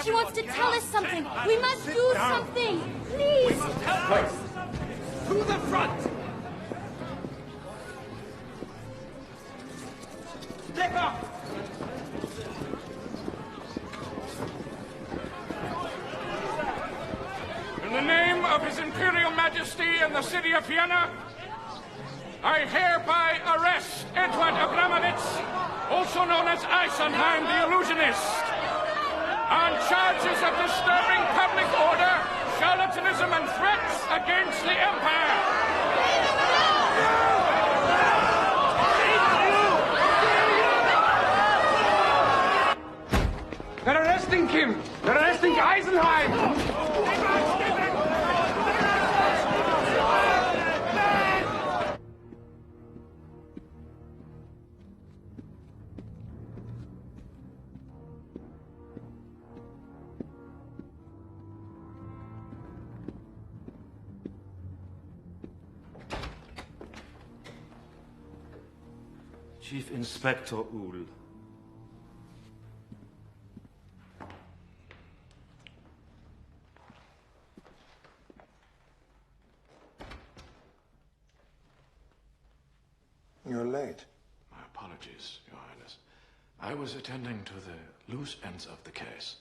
She wants to tell us something. We must do something. Please. Help us. To the front. Step up. In the name of His Imperial Majesty and the city of Vienna, I hereby arrest Edward Abramovich, also known as Eisenheim the Illusionist, on charges of disturbing public order, charlatanism, and threats against the Empire. They're arresting Kim! They're arresting Eisenheim! Chief Inspector Uhl. You're late. My apologies, Your Highness. I was attending to the loose ends of the case.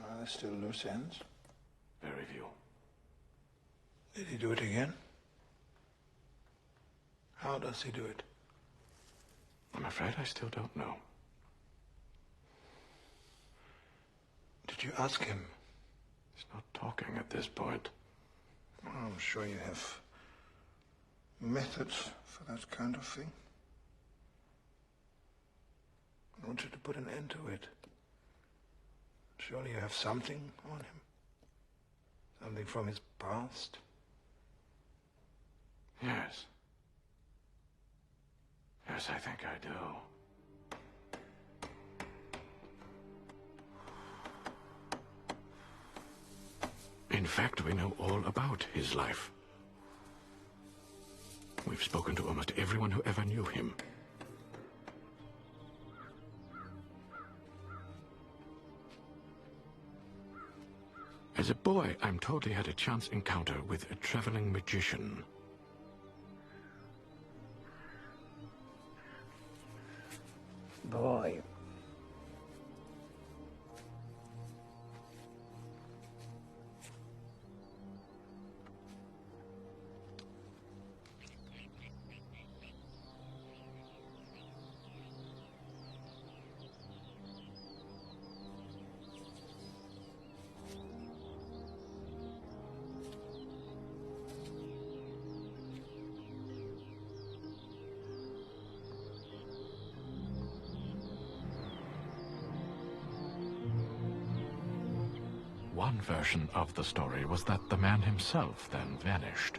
Are there still loose ends? Very few. Did he do it again? How does he do it? I'm afraid I still don't know. Did you ask him? He's not talking at this point. Well, I'm sure you have methods for that kind of thing. I want you to put an end to it. Surely you have something on him? Something from his past? Yes. Yes, I think I do. In fact, we know all about his life. We've spoken to almost everyone who ever knew him. As a boy, I'm told he had a chance encounter with a traveling magician. Boy. One version of the story was that the man himself then vanished.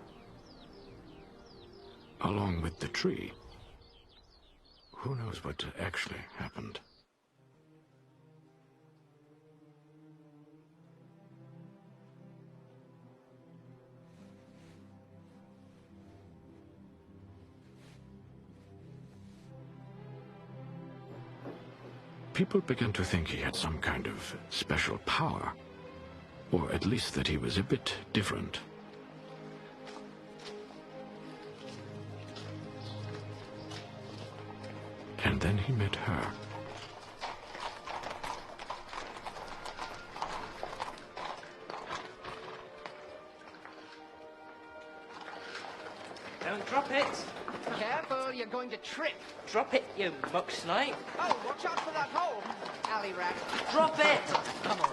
Along with the tree. Who knows what actually happened? People began to think he had some kind of special power. Or at least that he was a bit different. And then he met her. Don't drop it. Careful, you're going to trip. Drop it, you muck snipe. Oh, watch out for that hole. Alley rat. Drop it. Come on.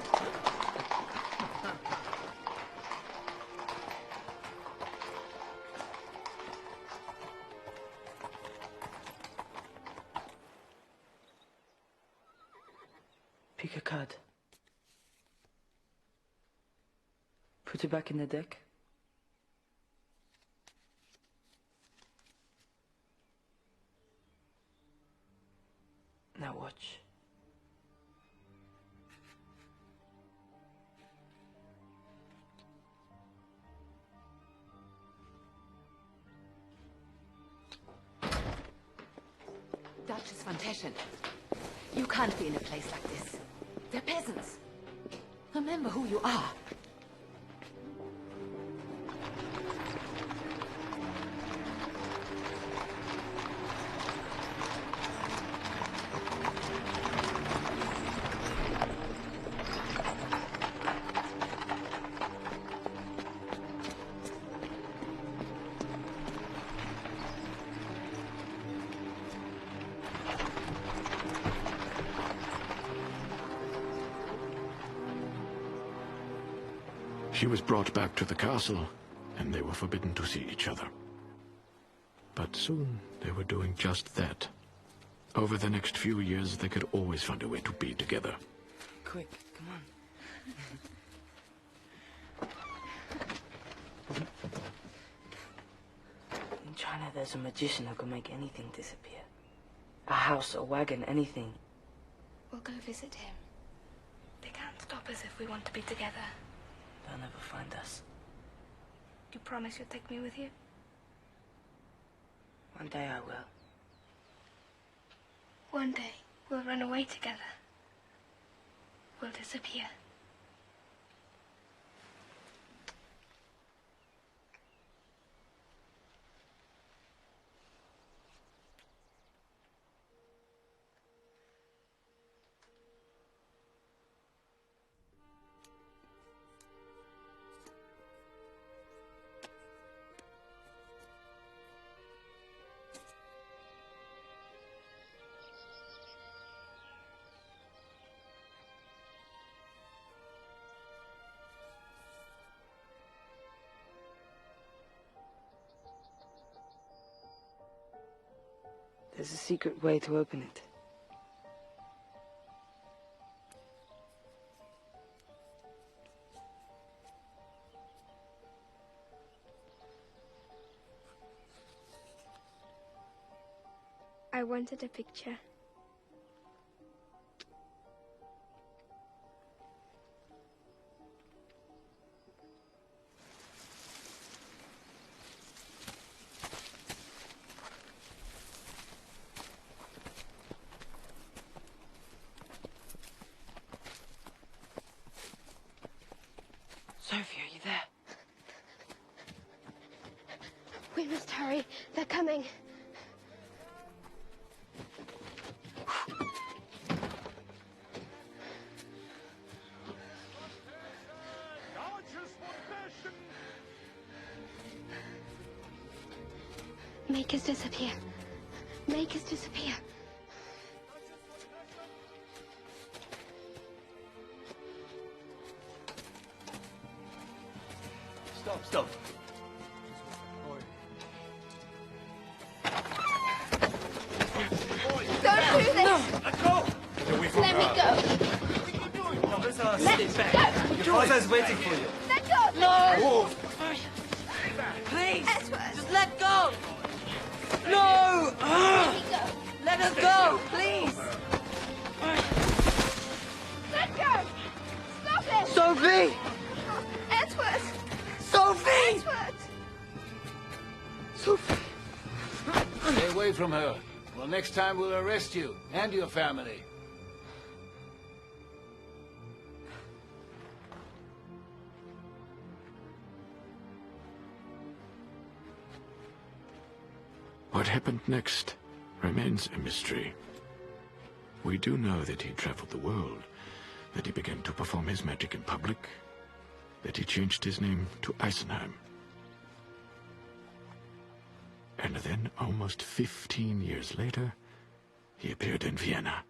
Pick a card. Put it back in the deck. Now watch. Duchess von Teschen, you can't be in a place like this. They're peasants. Remember who you are. She was brought back to the castle, and they were forbidden to see each other. But soon they were doing just that. Over the next few years, they could always find a way to be together. Quick, come on. In China, there's a magician who can make anything disappear. A house, a wagon, anything. We'll go visit him. They can't stop us if we want to be together. They'll never find us. You promise you'll take me with you? One day I will. One day, we'll run away together. We'll disappear. There's a secret way to open it. I wanted a picture. Sophie, are you there? We must hurry. They're coming. Make us disappear. Make us disappear. Stop. Don't do this! Let go! Let me go! Stay back. Your father's waiting for you. Let go! No! Move! Please! Edward! Just let go! No! Let me go! Let us go! Please! Let go! Stop it! Sophie! Edward! Sophie! Edward! Sophie! Stay away from her. Well, next time we'll arrest you and your family. What happened next remains a mystery. We do know that he traveled the world, that he began to perform his magic in public, that he changed his name to Eisenheim. And then, almost 15 years later, he appeared in Vienna.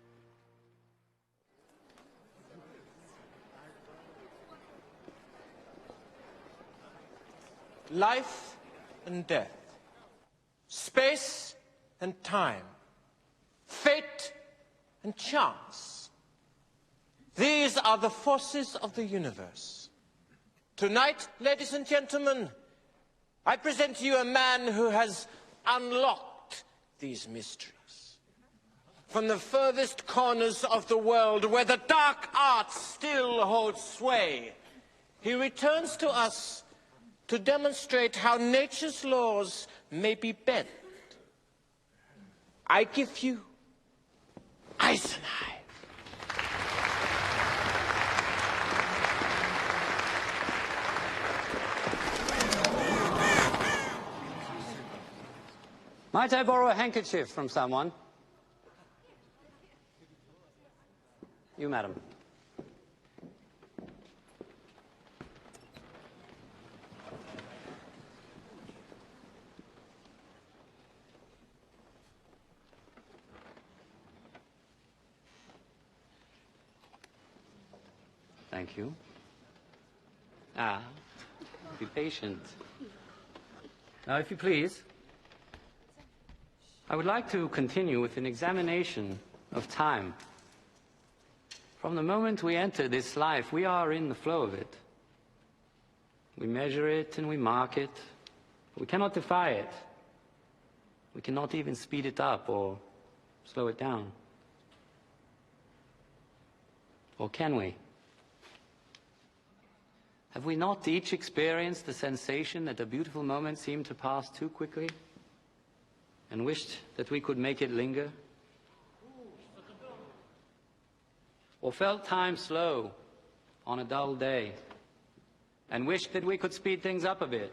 Life and death, space and time, fate and chance. These are the forces of the universe. Tonight, ladies and gentlemen, I present to you a man who has unlocked these mysteries. From the furthest corners of the world, where the dark arts still hold sway, he returns to us to demonstrate how nature's laws may be bent. I give you Eisenheim. Might I borrow a handkerchief from someone? You, madam. Thank you. Ah, be patient. Now, if you please, I would like to continue with an examination of time. From the moment we enter this life, we are in the flow of it. We measure it and we mark it. We cannot defy it. We cannot even speed it up or slow it down. Or can we? Have we not each experienced the sensation that a beautiful moment seemed to pass too quickly and wished that we could make it linger? Or felt time slow on a dull day and wished that we could speed things up a bit?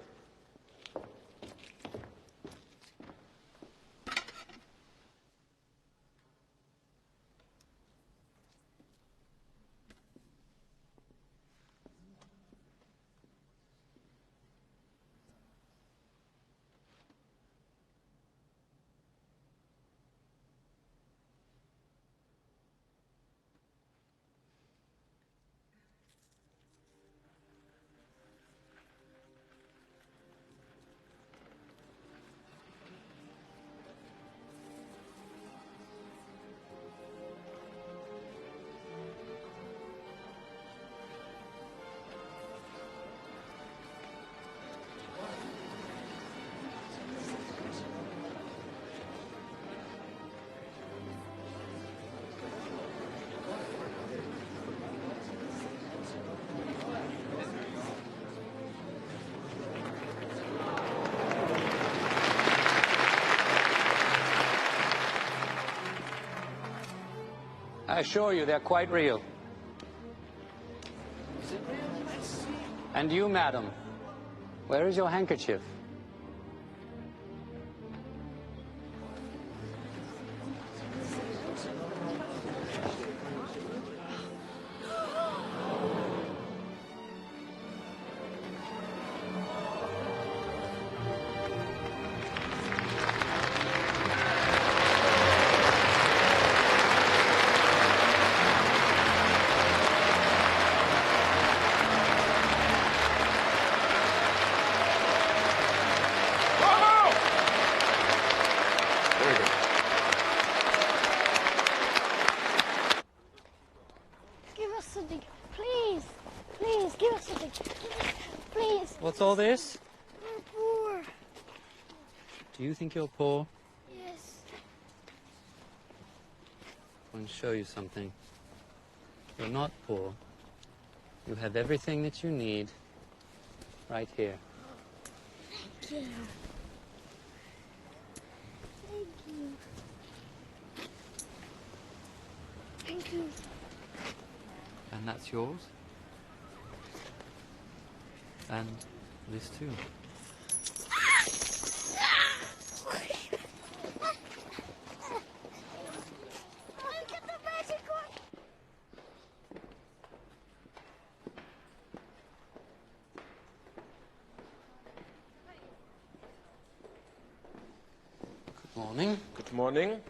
I assure you, they're quite real. Is it real? Let's see. And you, madam, where is your handkerchief? Give us something. Please. Please, give us something. Please. What's all this? We're poor. Do you think you're poor? Yes. I want to show you something. You're not poor. You have everything that you need right here. Thank you. Thank you. Thank you. And that's yours. And this too. Get the magic one. Good morning. Good morning.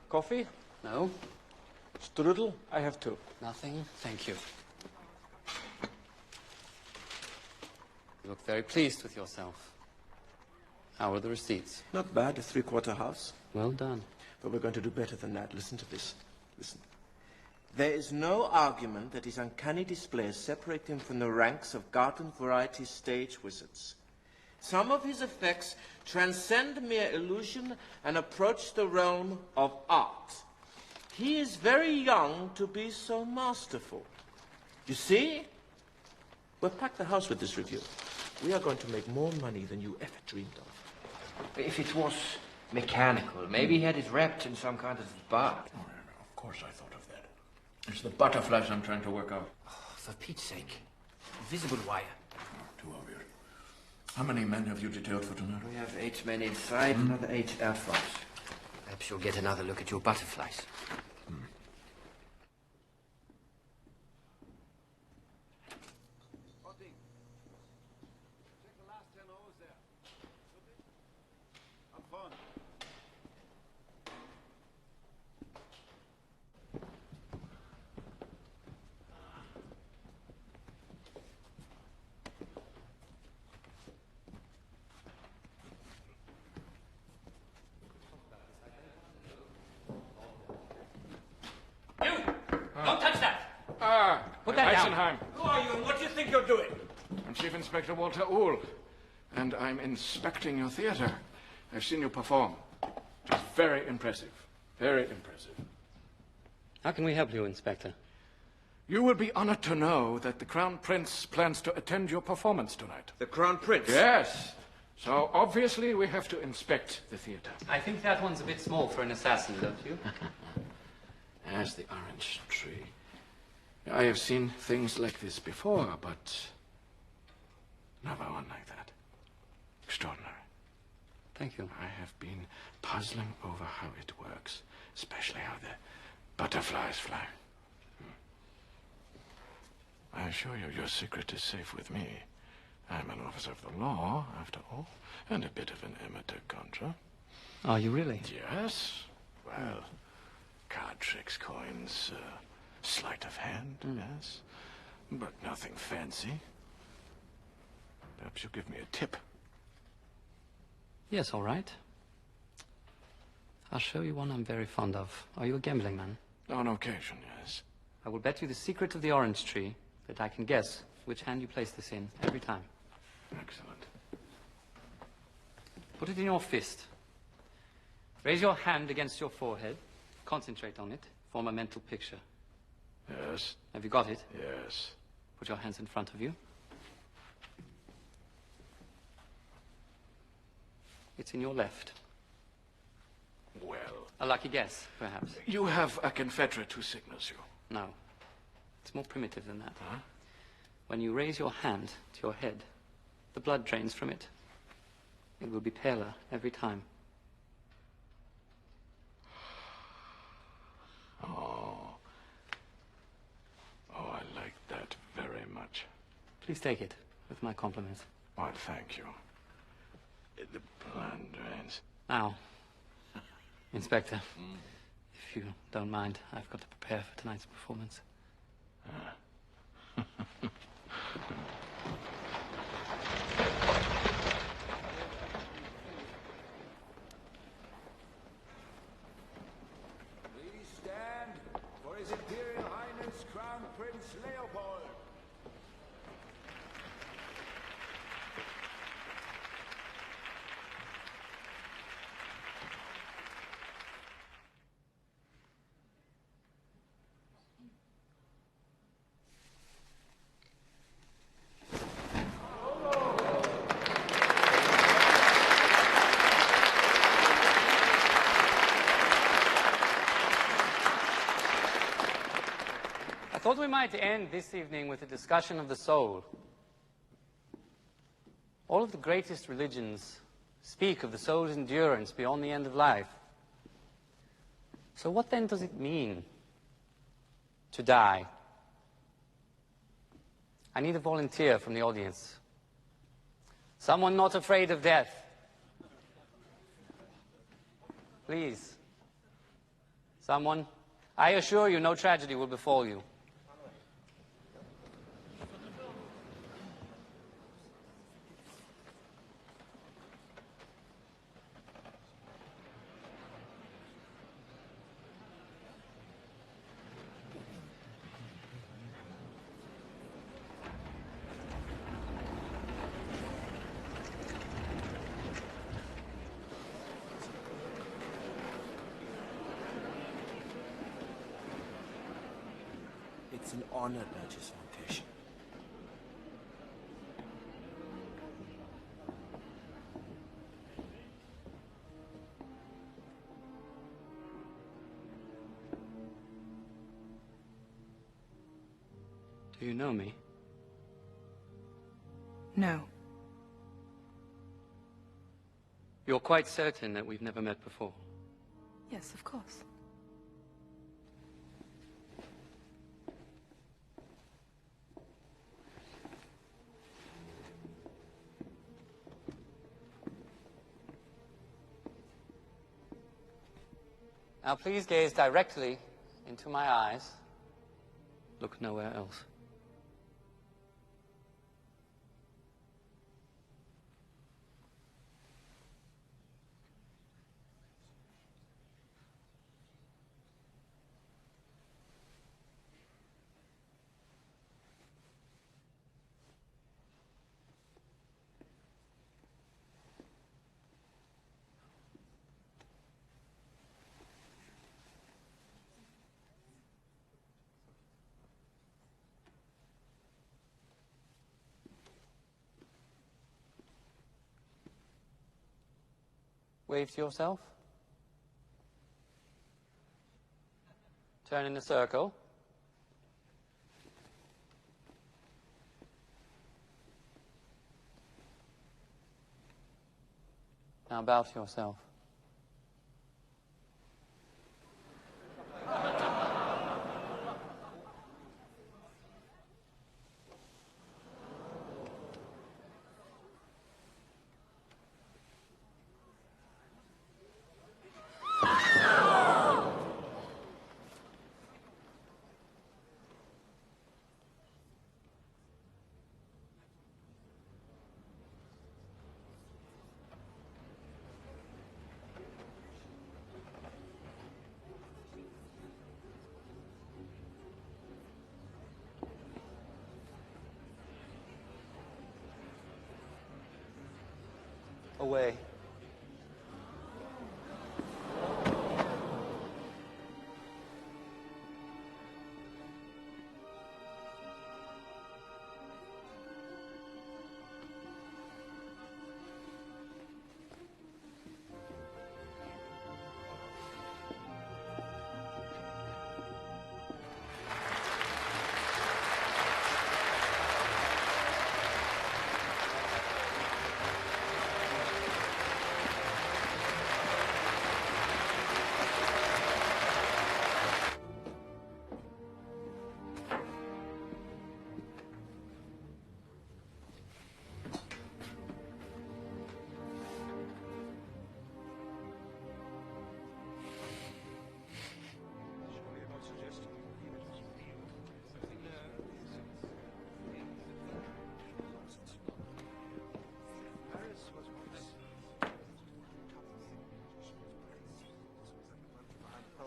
Coffee? No, Strudel? I have two. nothing. Thank you. You look very pleased with yourself. How are the receipts? Not bad, a three-quarter house. Well done. But we're going to do better than that. Listen to this. Listen. There is no argument that his uncanny displays separate him from the ranks of garden variety stage wizards. Some of his effects transcend mere illusion and approach the realm of art. He is very young to be so masterful. You see? We'll pack the house with this review. We are going to make more money than you ever dreamed of. If it was mechanical, maybe he had it wrapped in some kind of bar. Oh, of course I thought of that. It's the butterflies I'm trying to work out. Oh, for Pete's sake. Invisible wire. Too obvious. How many men have you detailed for tonight? We have 8 men inside, another 8 out front. Perhaps you'll get another look at your butterflies. Don't touch that! Put that down. Eisenheim. Who are you and what do you think you're doing? I'm Chief Inspector Walter Uhl, and I'm inspecting your theater. I've seen you perform. It was very impressive. Very impressive. How can we help you, Inspector? You will be honored to know that the Crown Prince plans to attend your performance tonight. The Crown Prince? Yes. So obviously we have to inspect the theater. I think that one's a bit small for an assassin, don't you? As the orange tree. I have seen things like this before, but never one like that. Extraordinary. Thank you. I have been puzzling over how it works, especially how the butterflies fly. I assure you, your secret is safe with me. I'm an officer of the law, after all, and a bit of an amateur conjurer. Are you really? Yes. Well, card tricks, coins, sleight of hand, yes. But nothing fancy. Perhaps you'll give me a tip. Yes, all right. I'll show you one I'm very fond of. Are you a gambling man? On occasion, yes. I will bet you the secret of the orange tree that I can guess which hand you place this in every time. Excellent. Put it in your fist. Raise your hand against your forehead. Concentrate on it. Form a mental picture. Yes. Have you got it? Yes. Put your hands in front of you. It's in your left. Well. A lucky guess, perhaps. You have a confederate who signals you. No. It's more primitive than that. Huh? When you raise your hand to your head, the blood drains from it. It will be paler every time. Oh. Oh, I like that very much. Please take it, with my compliments. Oh, thank you. The blood drains. Now, Inspector, if you don't mind, I've got to prepare for tonight's performance. Please stand for His Imperial Highness Crown Prince Leopold. I thought we might end this evening with a discussion of the soul. All of the greatest religions speak of the soul's endurance beyond the end of life. So what then does it mean to die? I need a volunteer from the audience. Someone not afraid of death. Please. Someone. I assure you no tragedy will befall you. It's an honor, Duchess von Teschen. Do you know me? No. You're quite certain that we've never met before? Yes, of course. Now please gaze directly into my eyes. Look nowhere else. Wave to yourself. Turn in a circle. Now bow to yourself. Away.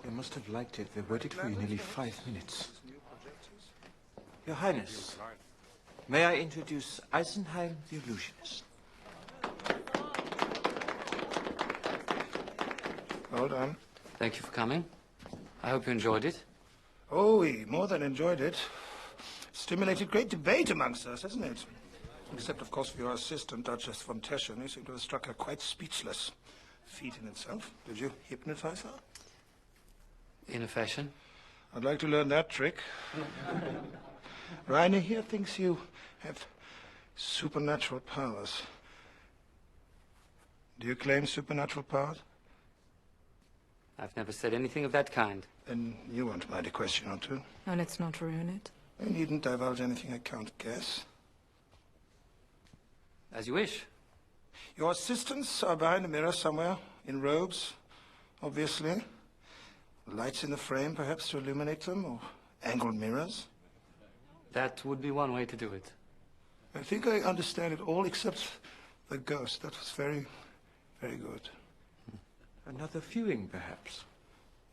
They must have liked it. They waited for you nearly 5 minutes. Your Highness, may I introduce Eisenheim the Illusionist? Hold on. Thank you for coming. I hope you enjoyed it. Oh, we more than enjoyed it. Stimulated great debate amongst us, hasn't it? Except, of course, for your assistant, Duchess von Teschen. You seem to have struck her quite speechless. Feat in itself. Did you hypnotize her? In a fashion. I'd like to learn that trick. Rainer here thinks you have supernatural powers. Do you claim supernatural powers? I've never said anything of that kind. Then you won't mind a question or two. And let's not ruin it. I needn't divulge anything I can't guess. As you wish. Your assistants are behind a mirror somewhere, in robes, obviously. Lights in the frame, perhaps, to illuminate them, or angled mirrors. That would be one way to do it. I think I understand it all except the ghost. That was very, very good. Another viewing, perhaps?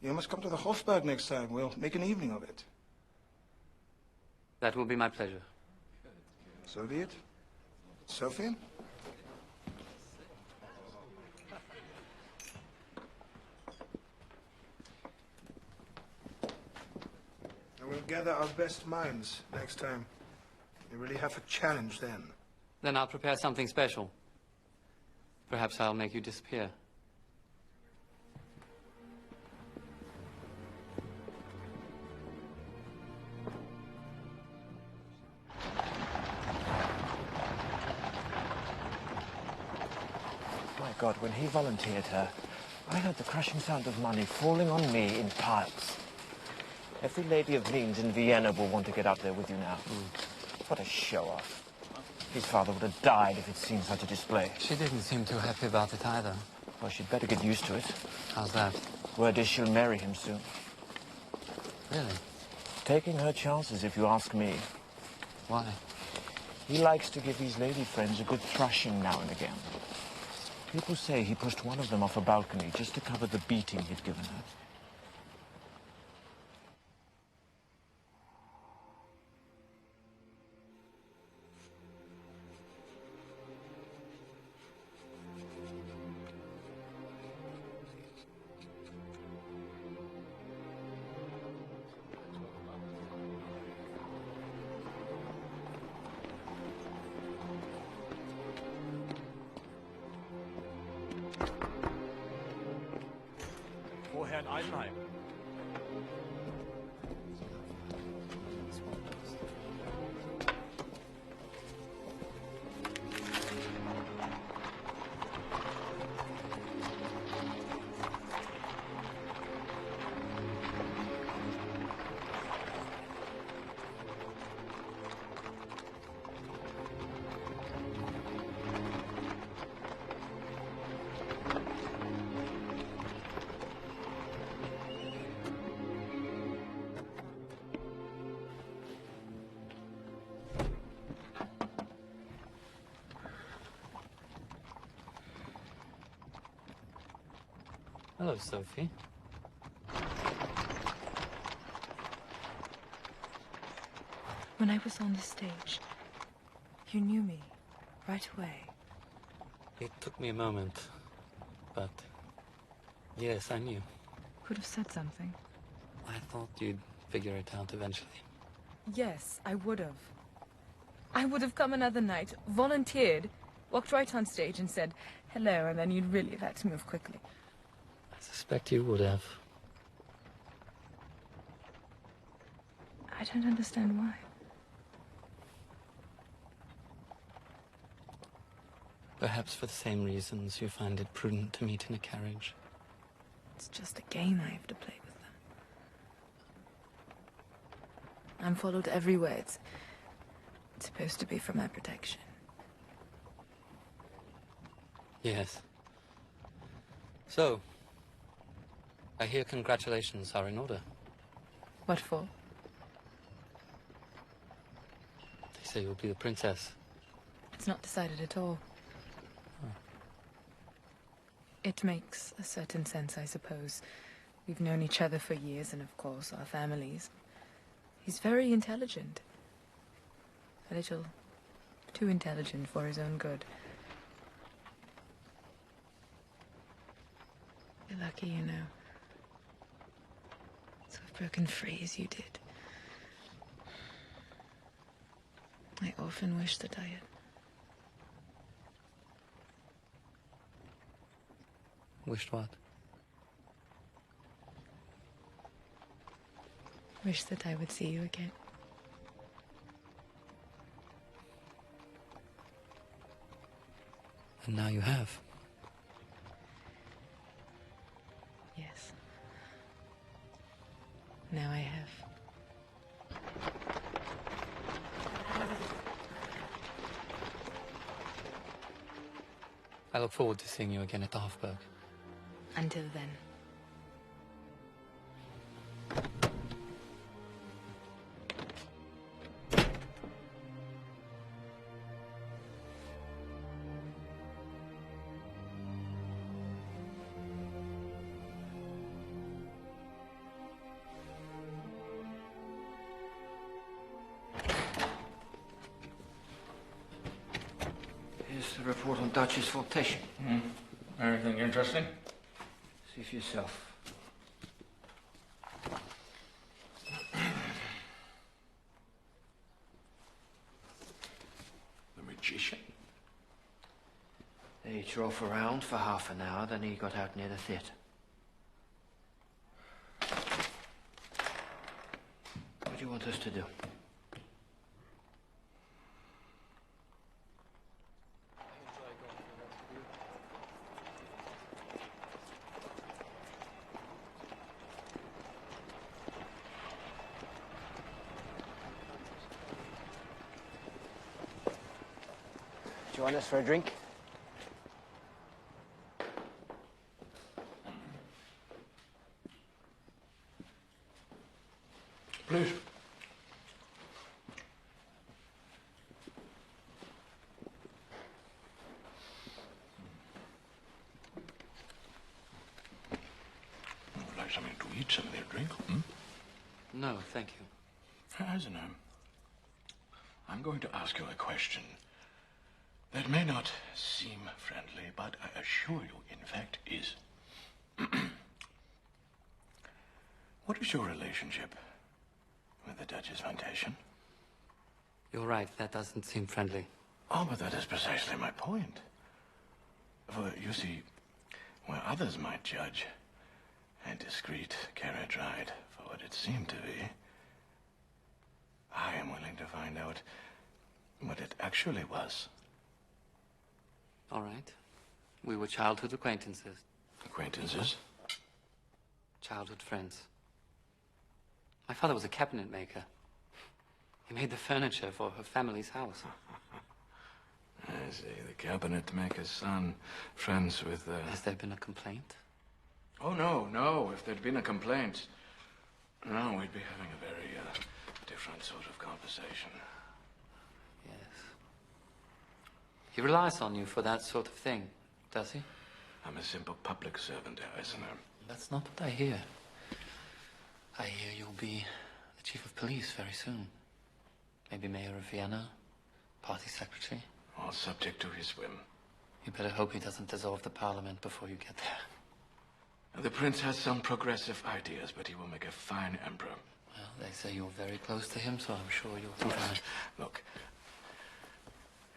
You must come to the Hofburg next time. We'll make an evening of it. That will be my pleasure. So be it. Sophie? We'll gather our best minds next time. We really have a challenge then. Then I'll prepare something special. Perhaps I'll make you disappear. My God, when he volunteered her, I heard the crushing sound of money falling on me in piles. Every lady of means in Vienna will want to get up there with you now. What a show-off. His father would have died if he'd seen such a display. She didn't seem too happy about it either. Well, she'd better get used to it. How's that? Word is she'll marry him soon. Really? Taking her chances, if you ask me. Why? He likes to give his lady friends a good thrashing now and again. People say he pushed one of them off a balcony just to cover the beating he'd given her. Herrn Eisenheim. Hello, Sophie. When I was on the stage, you knew me right away. It took me a moment, but yes, I knew. Could have said something. I thought you'd figure it out eventually. Yes, I would have. I would have come another night, volunteered, walked right on stage and said hello, and then you'd really have had to move quickly. I suspect you would have. I don't understand why. Perhaps for the same reasons you find it prudent to meet in a carriage. It's just a game I have to play with them. I'm followed everywhere. It's supposed to be for my protection. Yes. So, I hear congratulations are in order. What for? They say you'll be the princess. It's not decided at all. It makes a certain sense, I suppose. We've known each other for years, and of course, our families. He's very intelligent. A little too intelligent for his own good. You're lucky, you know. To have broken free as you did. I often wish that I had. Wished what? Wish that I would see you again. And now you have. Yes. Now I have. I look forward to seeing you again at the Hofburg. Until then. Here's the report on Duchess von Teschen. Anything interesting? See for yourself. The magician? They drove around for half an hour, then he got out near the theatre. What do you want us to do? Join us for a drink? Please. Would like something to eat, something to drink? No, thank you. Eisenheim, I'm going to ask you a question that may not seem friendly, but I assure you, in fact, is. What is your relationship with the Duchess Foundation? You're right, that doesn't seem friendly. Oh, but that is precisely my point. For, you see, where others might judge a discreet carriage ride for what it seemed to be, I am willing to find out what it actually was. All right. We were childhood acquaintances. Acquaintances? Childhood friends. My father was a cabinet maker. He made the furniture for her family's house. I see. The cabinet maker's son, friends with... Has there been a complaint? Oh, no. If there'd been a complaint, no, we'd be having a very different sort of conversation. Yes. He relies on you for that sort of thing, does he? I'm a simple public servant, Eisenheim. That's not what I hear. I hear you'll be the chief of police very soon. Maybe mayor of Vienna, party secretary. All subject to his whim. You better hope he doesn't dissolve the parliament before you get there. The prince has some progressive ideas, but he will make a fine emperor. Well, they say you're very close to him, so I'm sure you'll do fine. Look.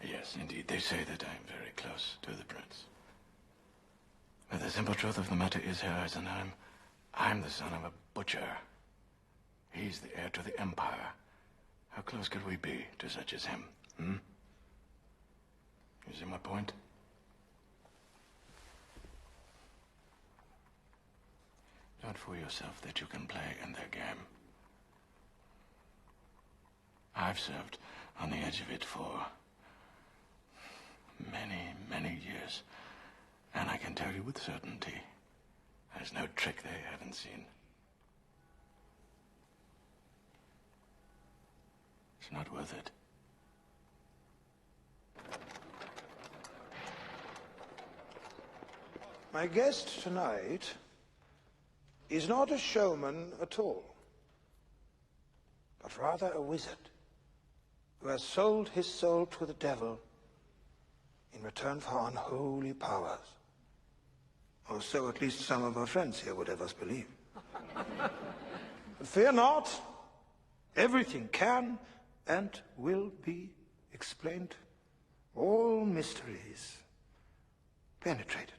Yes, indeed, they say that I'm very close to the prince. But the simple truth of the matter is, Herr Eisenheim, I'm the son of a butcher. He's the heir to the empire. How close could we be to such as him, You see my point? Don't fool yourself that you can play in their game. I've served on the edge of it for many, many years. And I can tell you with certainty, there's no trick they haven't seen. It's not worth it. My guest tonight is not a showman at all, but rather a wizard who has sold his soul to the devil in return for unholy powers. Or so at least some of our friends here would have us believe. But fear not, everything can and will be explained. All mysteries penetrated.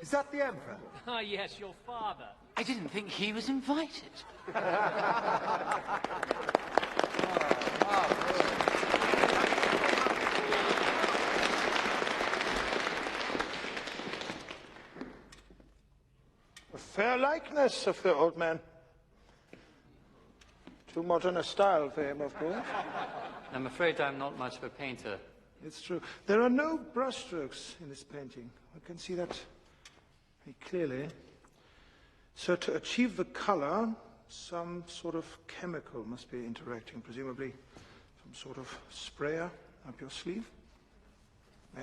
Is that the Emperor? Ah, yes, your father. I didn't think he was invited. A fair likeness of the old man. Too modern a style for him, of course. I'm afraid I'm not much of a painter. It's true. There are no brushstrokes in this painting. I can see that very clearly. So to achieve the color, some sort of chemical must be interacting, presumably some sort of sprayer up your sleeve. Yeah?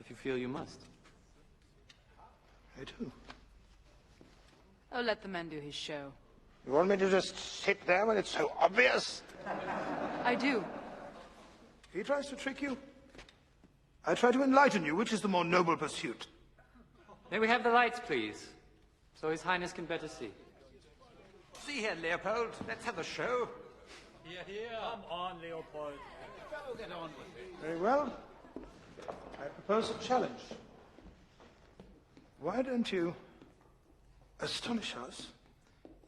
If you feel you must. I do. Oh, let the man do his show. You want me to just sit there when it's so obvious? I do. He tries to trick you. I try to enlighten you. Which is the more noble pursuit? May we have the lights, please? So His Highness can better see. See here, Leopold. Let's have a show. Here. Come on, Leopold. Very well. I propose a challenge. Why don't you astonish us,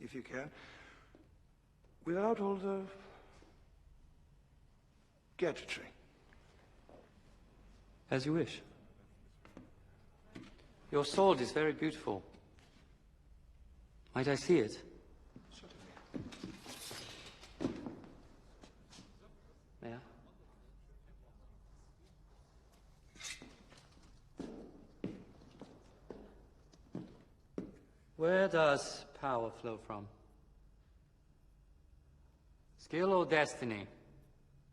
if you can, without all the gadgetry? As you wish. Your sword is very beautiful. Might I see it? May I? Where does power flow from? Skill or destiny?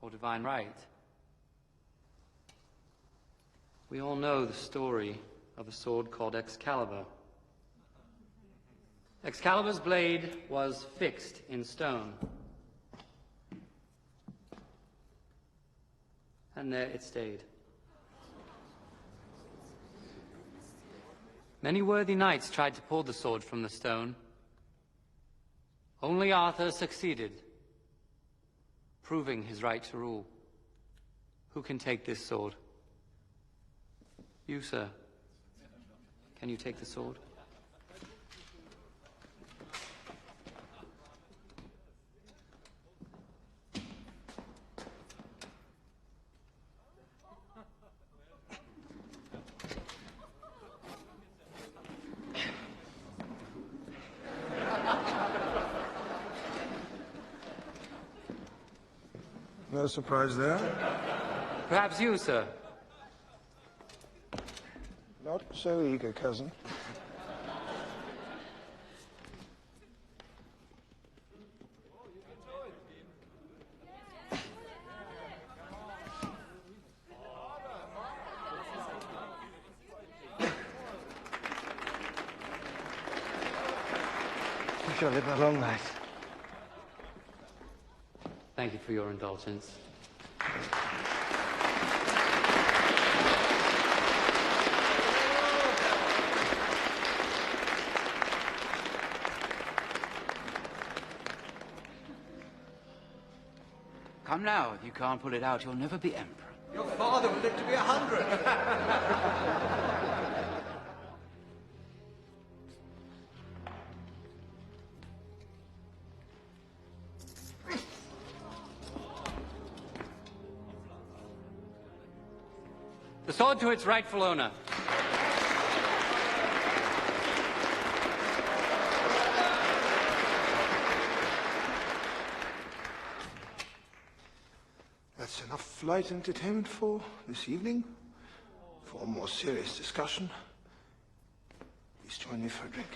Or divine right? We all know the story of a sword called Excalibur. Excalibur's blade was fixed in stone. And there it stayed. Many worthy knights tried to pull the sword from the stone. Only Arthur succeeded, proving his right to rule. Who can take this sword? You, sir. Can you take the sword? No surprise there. Perhaps you, sir. Not so eager, cousin. You shall live a long life. Thank you for your indulgence. Come now, if you can't pull it out, you'll never be emperor. Your father will live to be 100. The sword to its rightful owner. That's enough light entertainment for this evening. For a more serious discussion, please join me for a drink.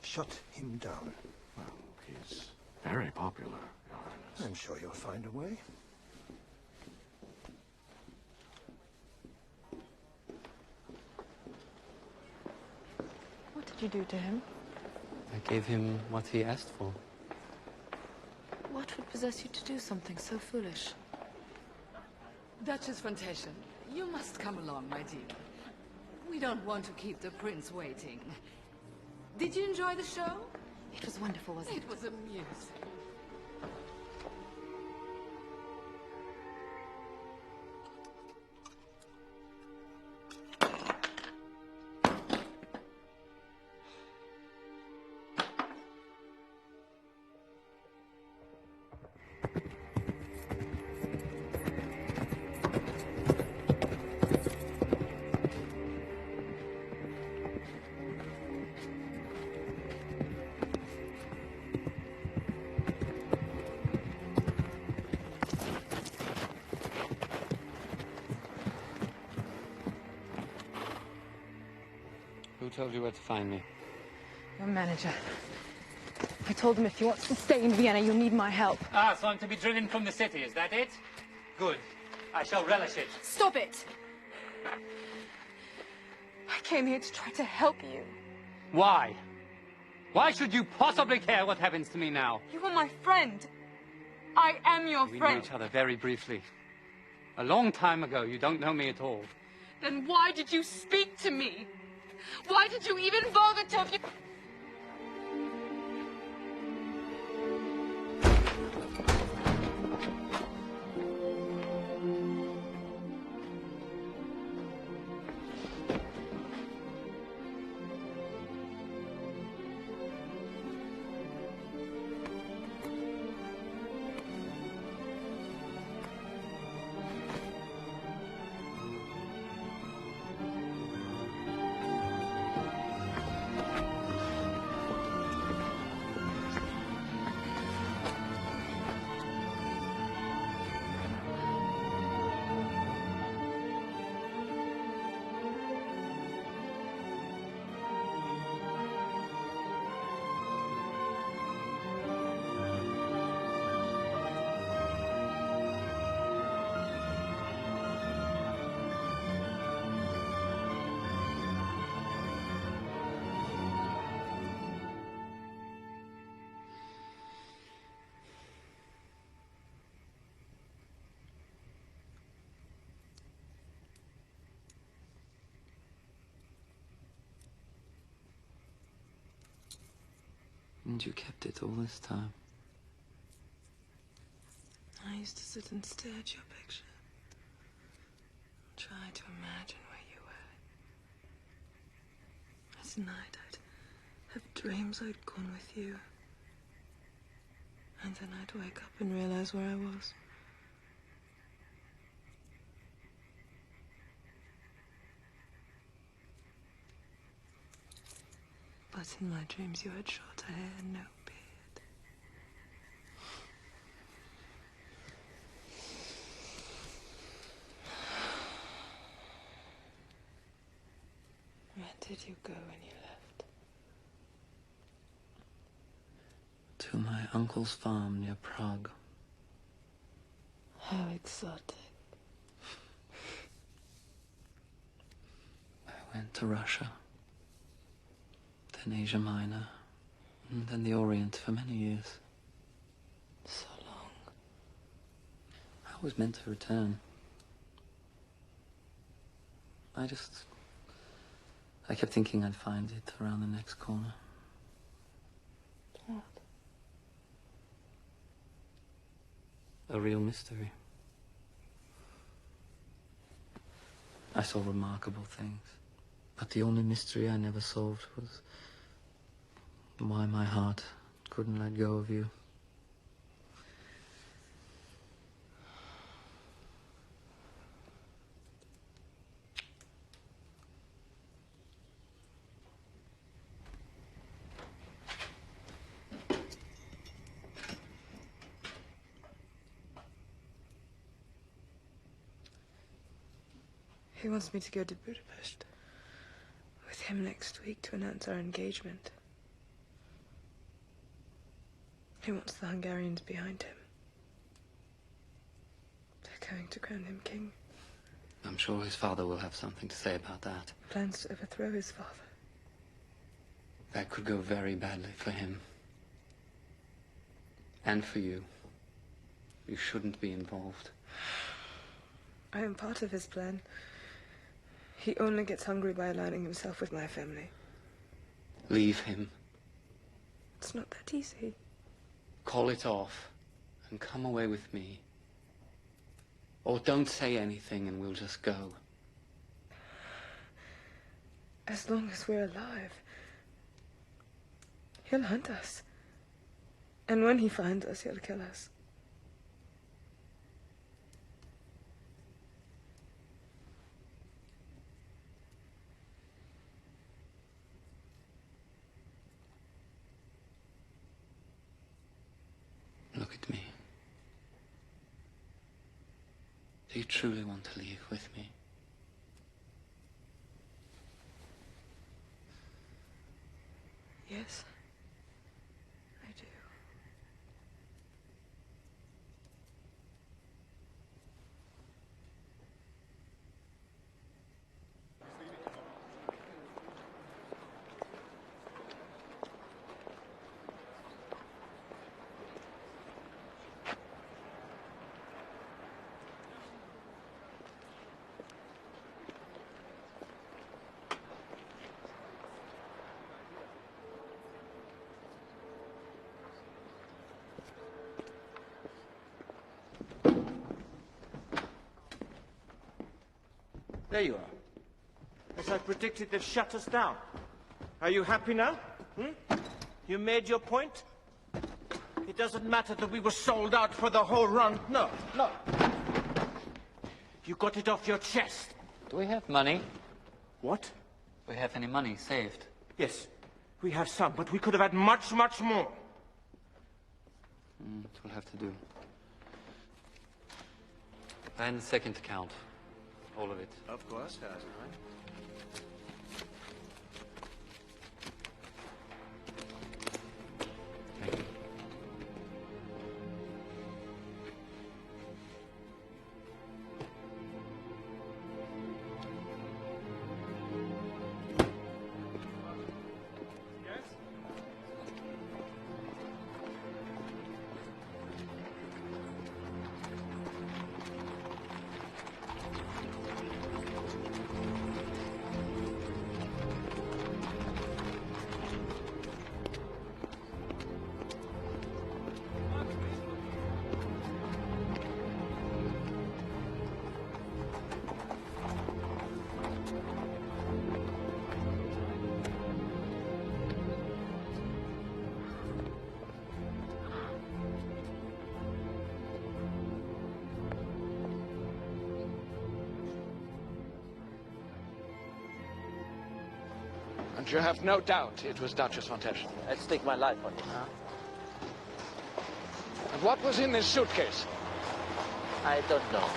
Shut him down. Well, he's very popular, Your Highness. I'm sure you'll find a way. What did you do to him? I gave him what he asked for. What would possess you to do something so foolish? Duchess von Teschen, you must come along, my dear. We don't want to keep the prince waiting. Did you enjoy the show? It was wonderful, wasn't it? It was amusing. Who told you where to find me? Your manager. I told him if he wants to stay in Vienna, you'll need my help. Ah, so I'm to be driven from the city, is that it? Good. I shall relish it. Stop it! I came here to try to help you. Why? Why should you possibly care what happens to me now? You are my friend. I am your We knew friend. each other very briefly. A long time ago. You don't know me at all. Then why did you speak to me? Why did you even bother to... And you kept it all this time? I used to sit and stare at your picture. Try to imagine where you were. At night, I'd have dreams I'd gone with you. And then I'd wake up and realize where I was. But in my dreams, you had shorter hair and no beard. Where did you go when you left? To my uncle's farm near Prague. How exotic. I went to Russia, then Asia Minor, and then the Orient for many years. So long. I was meant to return. I kept thinking I'd find it around the next corner. What? A real mystery. I saw remarkable things, but the only mystery I never solved was why my heart couldn't let go of you. He wants me to go to Budapest with him next week to announce our engagement. He wants the Hungarians behind him. They're going to crown him king. I'm sure his father will have something to say about that. Plans to overthrow his father. That could go very badly for him. And for you. You shouldn't be involved. I am part of his plan. He only gets hungry by aligning himself with my family. Leave him. It's not that easy. Call it off and come away with me. Or don't say anything and we'll just go. As long as we're alive. He'll hunt us. And when he finds us, he'll kill us. Look at me. Do you truly want to leave with me? Yes, I do. There you are. As I predicted, they've shut us down. Are you happy now? You made your point? It doesn't matter that we were sold out for the whole run. No, no. You got it off your chest. Do we have money? What? Do we have any money saved? Yes, we have some, but we could have had much, much more. It will have to do. And the second account. All of it. Of course, Herr Eisenheim. Thank you. And you have no doubt it was Duchess von Teschen. I'd stake my life on it. And what was in this suitcase? I don't know.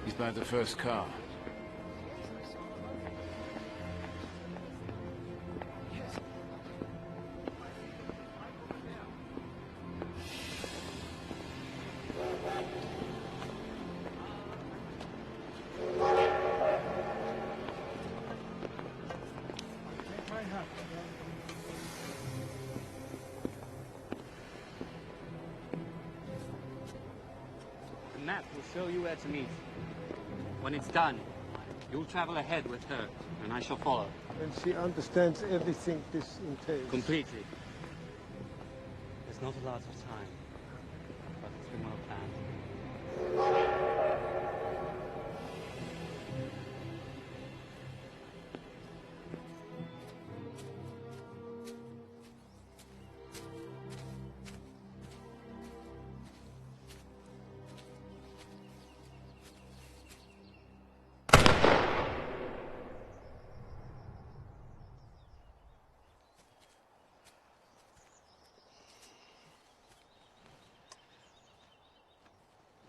He's by the first car. The map will show you where to meet. When it's done, you'll travel ahead with her, and I shall follow. And she understands everything this entails. Completely. There's not a lot of time, but it's been well planned.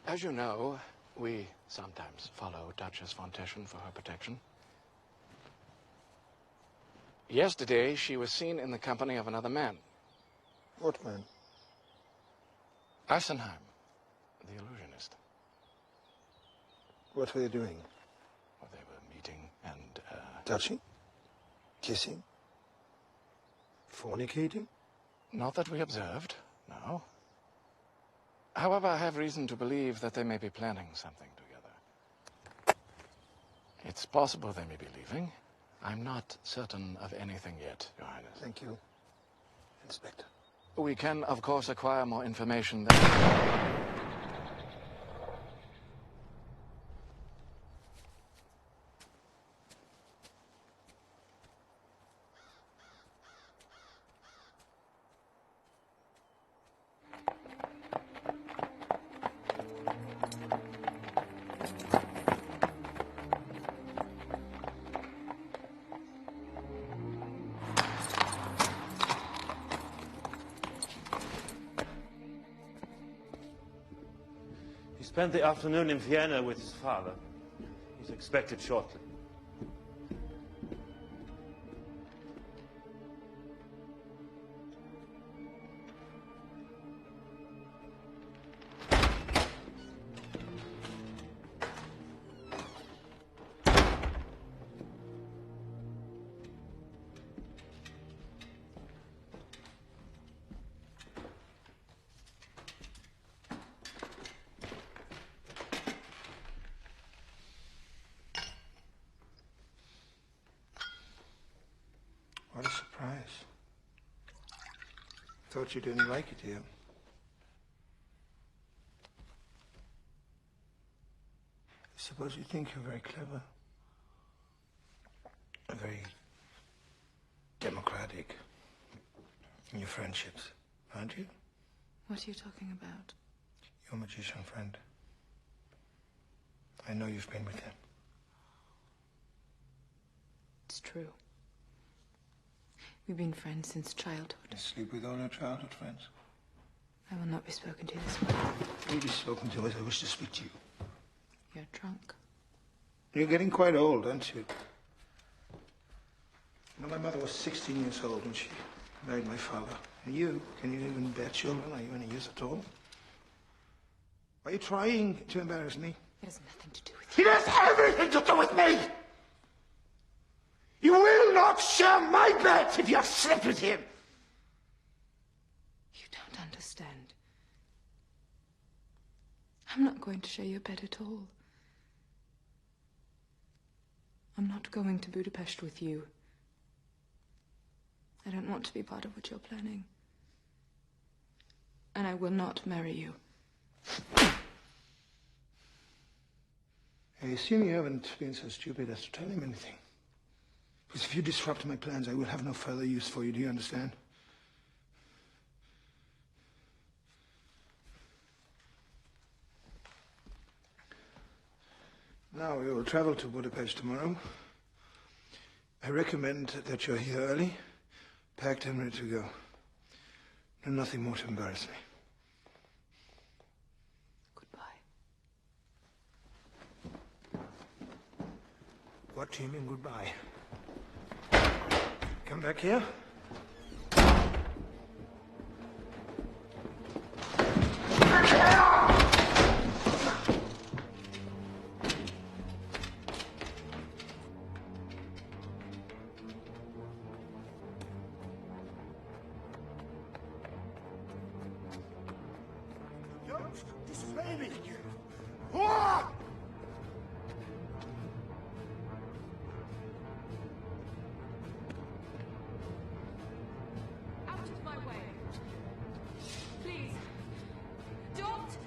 As you know, we sometimes follow Duchess von Teschen for her protection. Yesterday, she was seen in the company of another man. What man? Eisenheim, the illusionist. What were they doing? Well, they were meeting and, Touching? Kissing? Fornicating? Not that we observed, no. However, I have reason to believe that they may be planning something together. It's possible they may be leaving. I'm not certain of anything yet, Your Highness. Thank you, Inspector. We can, of course, acquire more information than... He spent the afternoon in Vienna with his father. He's expected shortly. Thought you didn't like it here. I suppose you think you're very clever. Very democratic in your friendships, aren't you? What are you talking about? Your magician friend. I know you've been with him. It's true. We've been friends since childhood. You sleep with all your childhood friends? I will not be spoken to this way. You'll be spoken to as I wish to speak to you. You're drunk. You're getting quite old, aren't you? You know, my mother was 16 years old when she married my father. And you, can you even bear children? Are you any use at all? Are you trying to embarrass me? It has nothing to do with you. It has everything to do with me! You will not share my bed if you have slept with him! You don't understand. I'm not going to share your bed at all. I'm not going to Budapest with you. I don't want to be part of what you're planning. And I will not marry you. I assume you haven't been so stupid as to tell him anything. Because if you disrupt my plans, I will have no further use for you. Do you understand? Now, we will travel to Budapest tomorrow. I recommend that you're here early, packed and ready to go. Do nothing more to embarrass me. Goodbye. What do you mean goodbye? Come back here. Don't display me again. Ah! Out of my way. Please. Don't.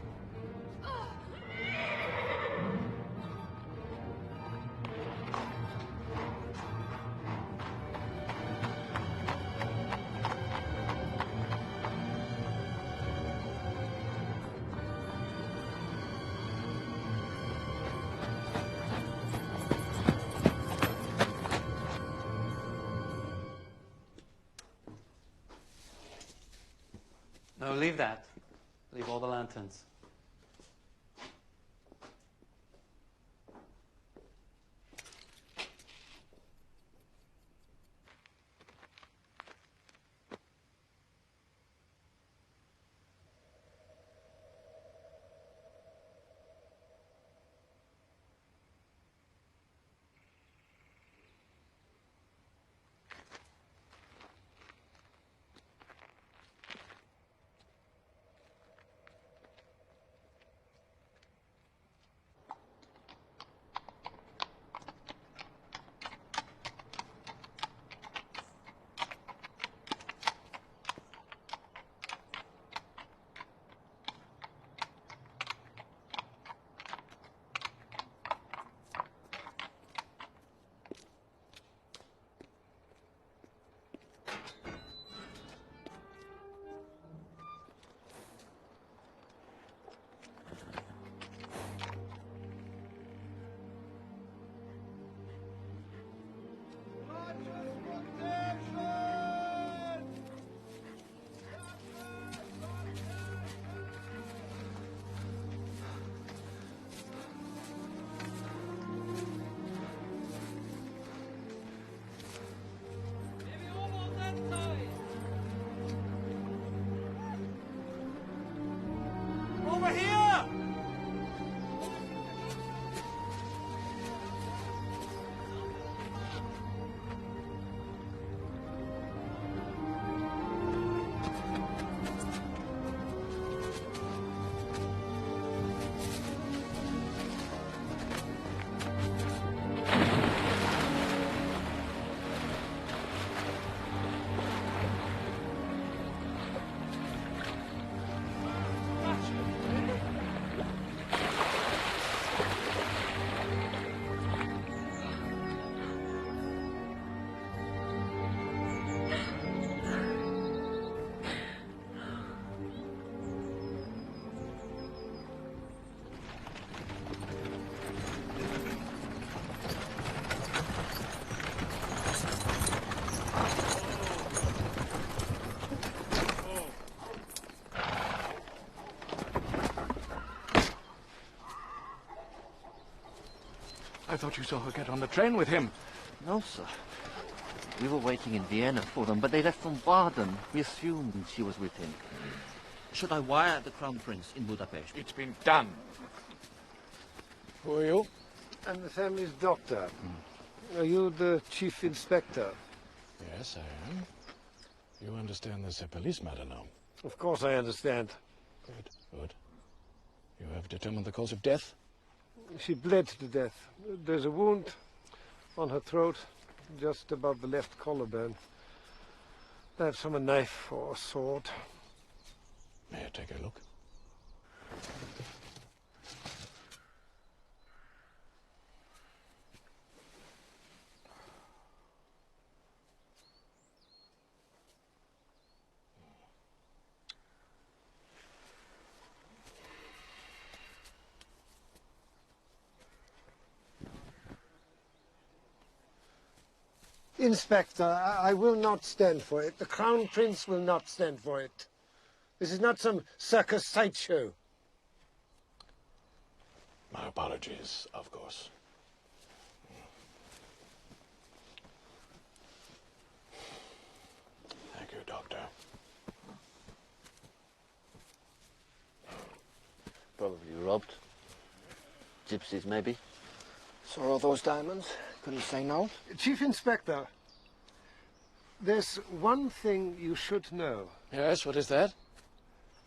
No, leave that. Leave all the lanterns. I thought you saw her get on the train with him. No, sir. We were waiting in Vienna for them, but they left from Baden. We assumed she was with him. Should I wire the Crown Prince in Budapest? It's been done. Who are you? I'm the family's doctor. Are you the chief inspector? Yes, I am. You understand this is a police matter now? Of course I understand. Good. You have determined the cause of death? She bled to death. There's a wound on her throat, just above the left collarbone. Perhaps from a knife or a sword. May I take a look? Inspector, I will not stand for it. The Crown Prince will not stand for it. This is not some circus sideshow. My apologies, of course. Thank you, Doctor. Probably robbed. Gypsies, maybe. Saw all those diamonds? Couldn't say no. Chief Inspector, there's one thing you should know. Yes, what is that?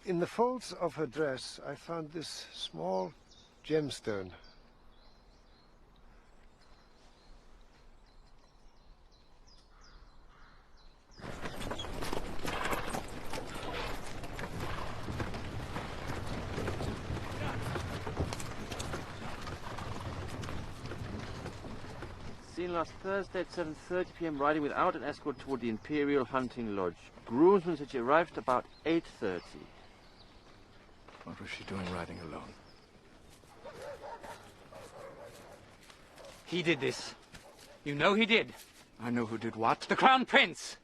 In the folds of her dress, I found this small gemstone. Seen last Thursday at 7:30 p.m. riding without an escort toward the Imperial Hunting Lodge. Groomsmen said she arrived about 8:30. What was she doing riding alone? He did this. You know he did. I know who did what? The Crown Prince.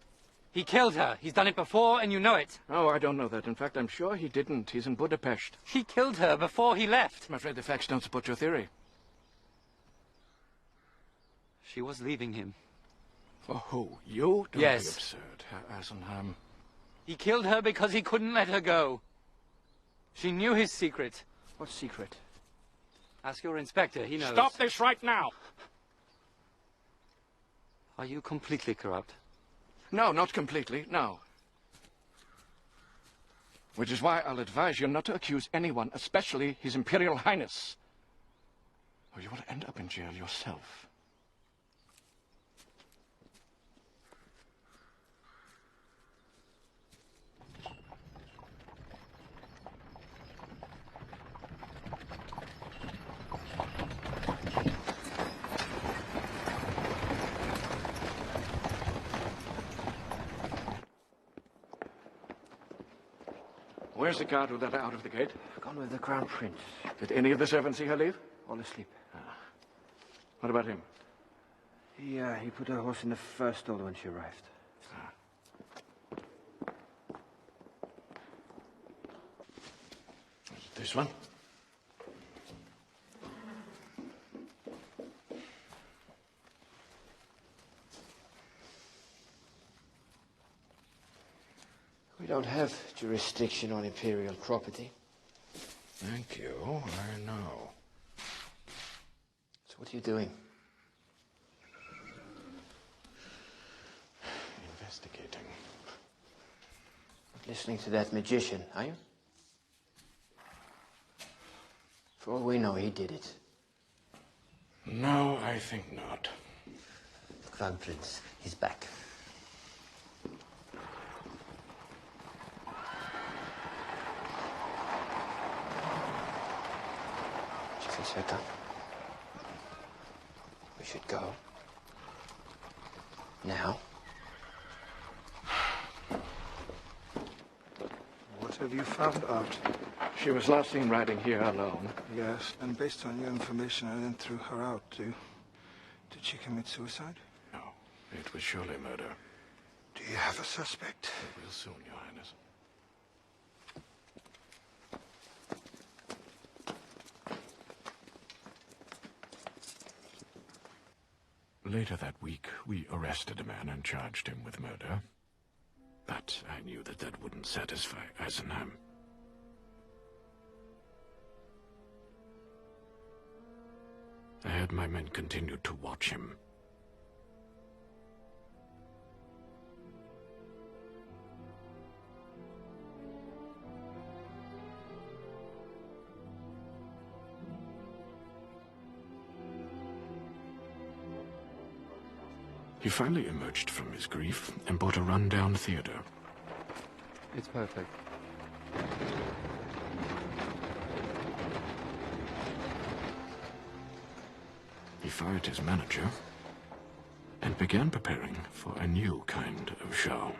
He killed her. He's done it before, and you know it. Oh, I don't know that. In fact, I'm sure he didn't. He's in Budapest. He killed her before he left. I'm afraid the facts don't support your theory. She was leaving him. For who? You? Don't Yes. be absurd, Herr Eisenheim. He killed her because he couldn't let her go. She knew his secret. What secret? Ask your inspector, he knows. Stop this right now! Are you completely corrupt? No, not completely, no. Which is why I'll advise you not to accuse anyone, especially His Imperial Highness. Or you will end up in jail yourself. Where's the guard who let her out of the gate? Gone with the Crown Prince. Did any of the servants see her leave? All asleep. What about him? He put her horse in the first stall when she arrived. This one? We don't have jurisdiction on Imperial property. Thank you, I know. So what are you doing? Investigating. Not listening to that magician, are you? For all we know, he did it. No, I think not. The Crown Prince, he's back. Inspector, we should go. Now. What have you found out? She was last seen riding here alone. Yes, and based on your information, I then threw her out. Did she commit suicide? No, it was surely murder. Do you have a suspect? We will soon, Your Highness. Later that week, we arrested a man and charged him with murder. But I knew that that wouldn't satisfy Eisenheim. I had my men continue to watch him. He finally emerged from his grief and bought a run-down theater. It's perfect. He fired his manager and began preparing for a new kind of show.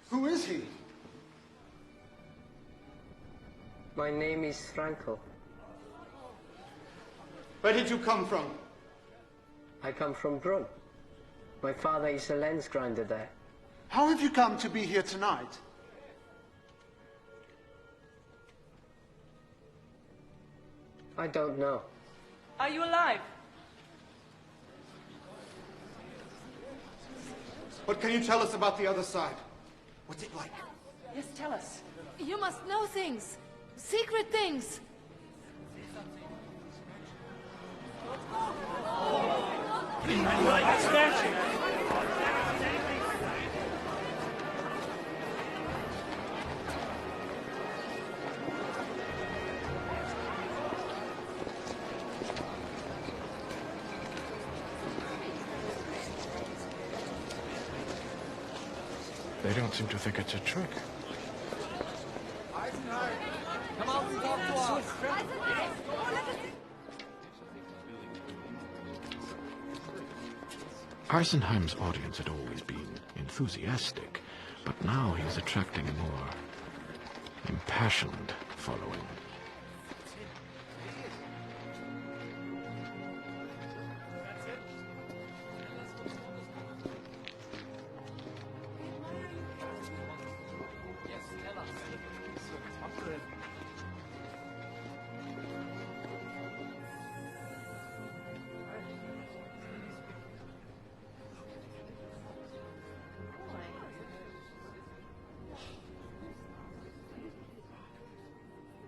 Who is he? My name is Franco. Where did you come from? I come from Brunn. My father is a lens grinder there. How have you come to be here tonight? I don't know. Are you alive? What can you tell us about the other side? What's it like? Yes, tell us. You must know things. Secret things. They don't seem to think it's a trick. Come out and talk to us. Eisenheim's audience had always been enthusiastic, but now he was attracting a more impassioned following.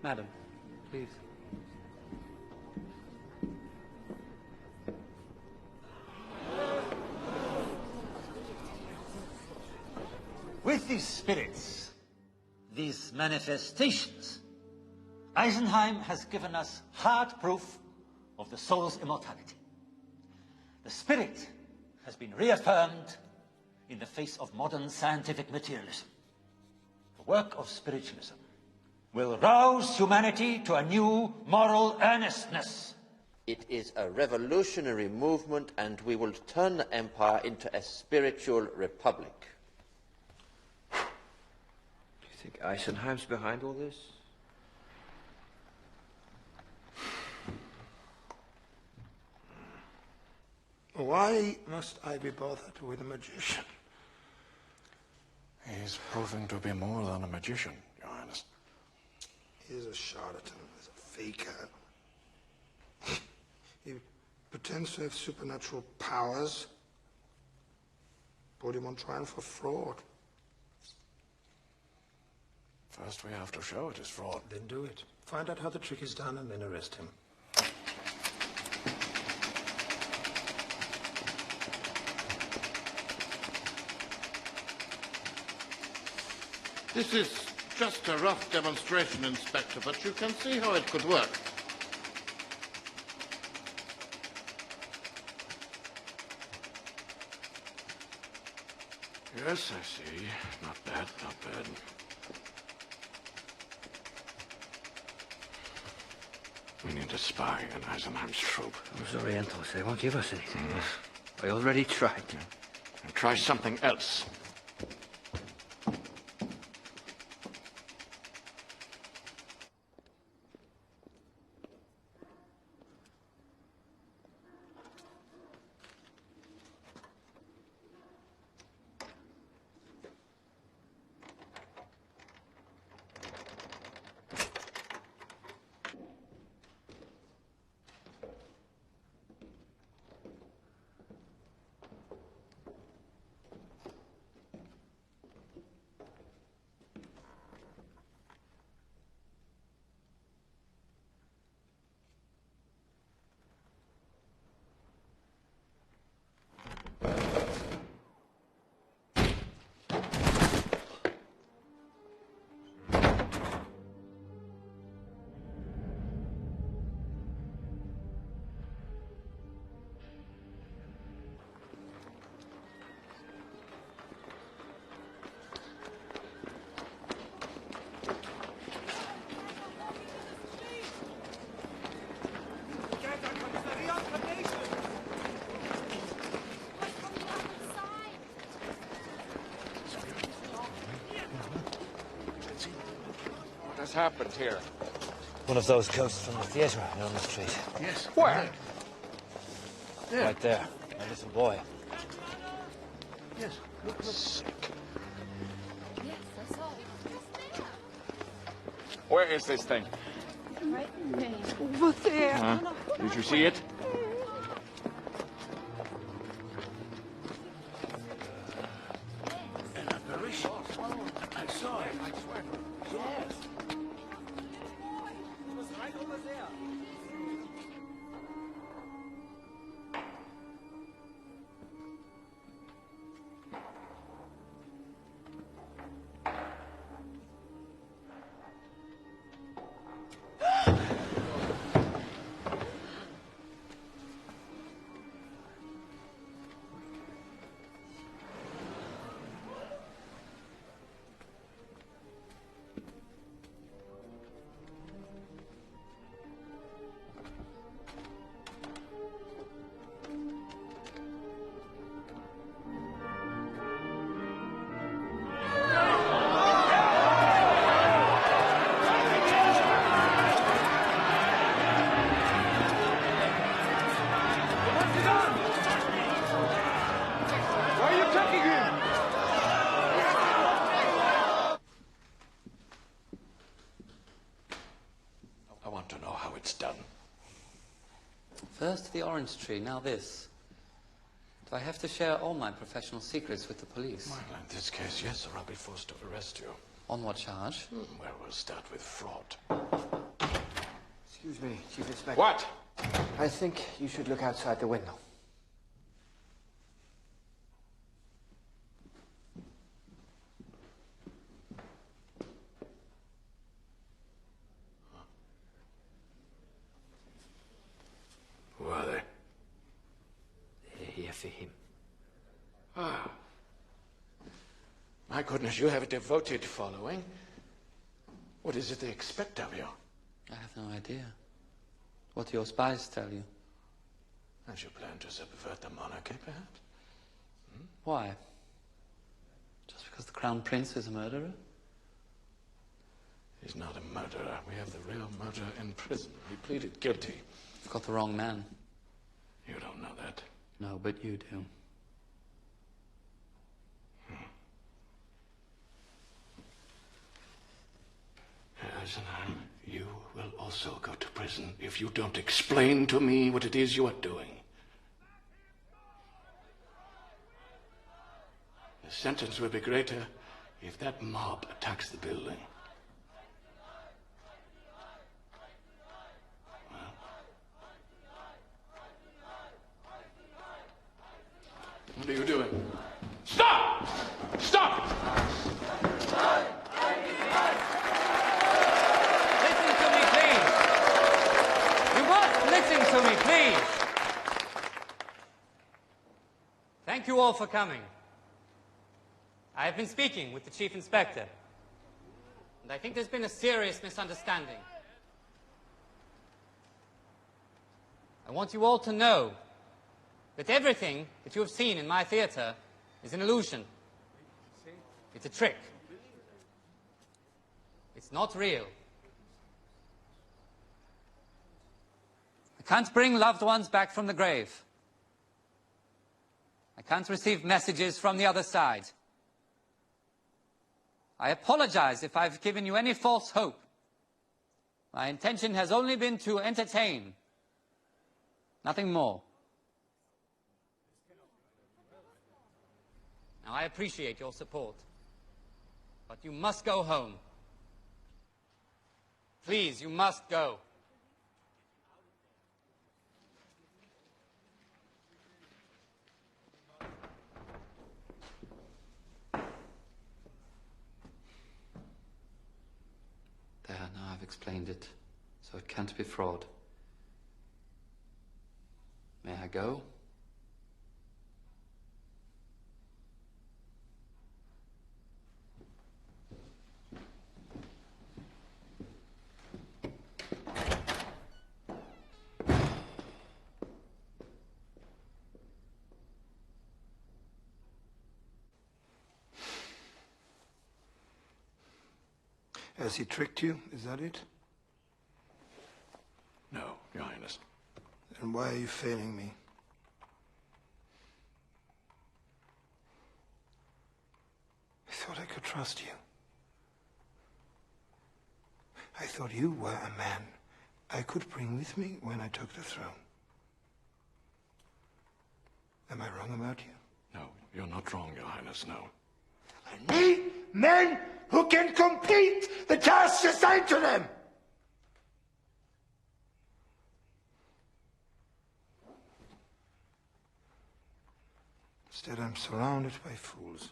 Madam, please. With these spirits, these manifestations, Eisenheim has given us hard proof of the soul's immortality. The spirit has been reaffirmed in the face of modern scientific materialism. The work of spiritualism will rouse humanity to a new moral earnestness. It is a revolutionary movement, and we will turn the empire into a spiritual republic. Do you think Eisenheim's behind all this? Why must I be bothered with a magician? He's proving to be more than a magician, Your Highness. He's a charlatan, he's a faker. He pretends to have supernatural powers. Put him on trial for fraud. First we have to show it is fraud. Then do it. Find out how the trick is done and then arrest him. This is just a rough demonstration, Inspector, but you can see how it could work. Yes, I see. Not bad, not bad. We need a spy in Eisenheim's troop. Those Orientals, they won't give us anything. I already tried. And try something else. What has happened here? One of those ghosts from the theatre on the street. Yes. Where? Yeah. Right there. A little boy. Yes. Look. Sick. Yes, I saw it. Where is this thing? Right there. Over there. Did you see it? An apparition. I saw it, I swear. Yes. It was right over there. I want to know how it's done. First the orange tree, now this. Do I have to share all my professional secrets with the police? Well, in this case, yes, or I'll be forced to arrest you. On what charge? Well, we'll start with fraud. Excuse me, Chief Inspector. What? I think you should look outside the window. My goodness, you have a devoted following. What is it they expect of you? I have no idea. What do your spies tell you? As you plan to subvert the monarchy, perhaps? Why? Just because the Crown Prince is a murderer? He's not a murderer. We have the real murderer in prison. He pleaded guilty. You've got the wrong man. You don't know that. No, but you do. Eisenheim, you will also go to prison if you don't explain to me what it is you are doing. The sentence will be greater if that mob attacks the building. What are you doing? Stop! Stop! Listen to me, please. You must listen to me, please. Thank you all for coming. I have been speaking with the Chief Inspector, and I think there's been a serious misunderstanding. I want you all to know that everything that you have seen in my theater is an illusion. It's a trick. It's not real. I can't bring loved ones back from the grave. I can't receive messages from the other side. I apologize if I've given you any false hope. My intention has only been to entertain. Nothing more. Now, I appreciate your support, but you must go home. Please, you must go. There, now I've explained it, so it can't be fraud. May I go? Has he tricked you? Is that it? No, Your Highness. Then why are you failing me? I thought I could trust you. I thought you were a man I could bring with me when I took the throne. Am I wrong about you? No, you're not wrong, Your Highness, no. I need men who can complete the tasks assigned to them! Instead, I'm surrounded by fools.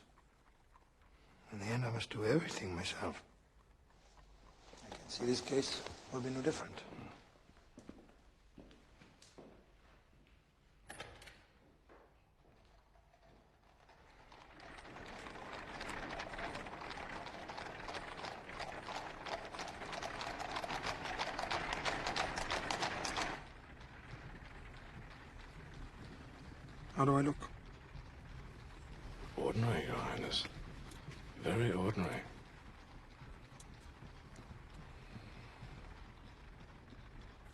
In the end, I must do everything myself. I can see this case will be no different. How do I look? Ordinary, Your Highness. Very ordinary.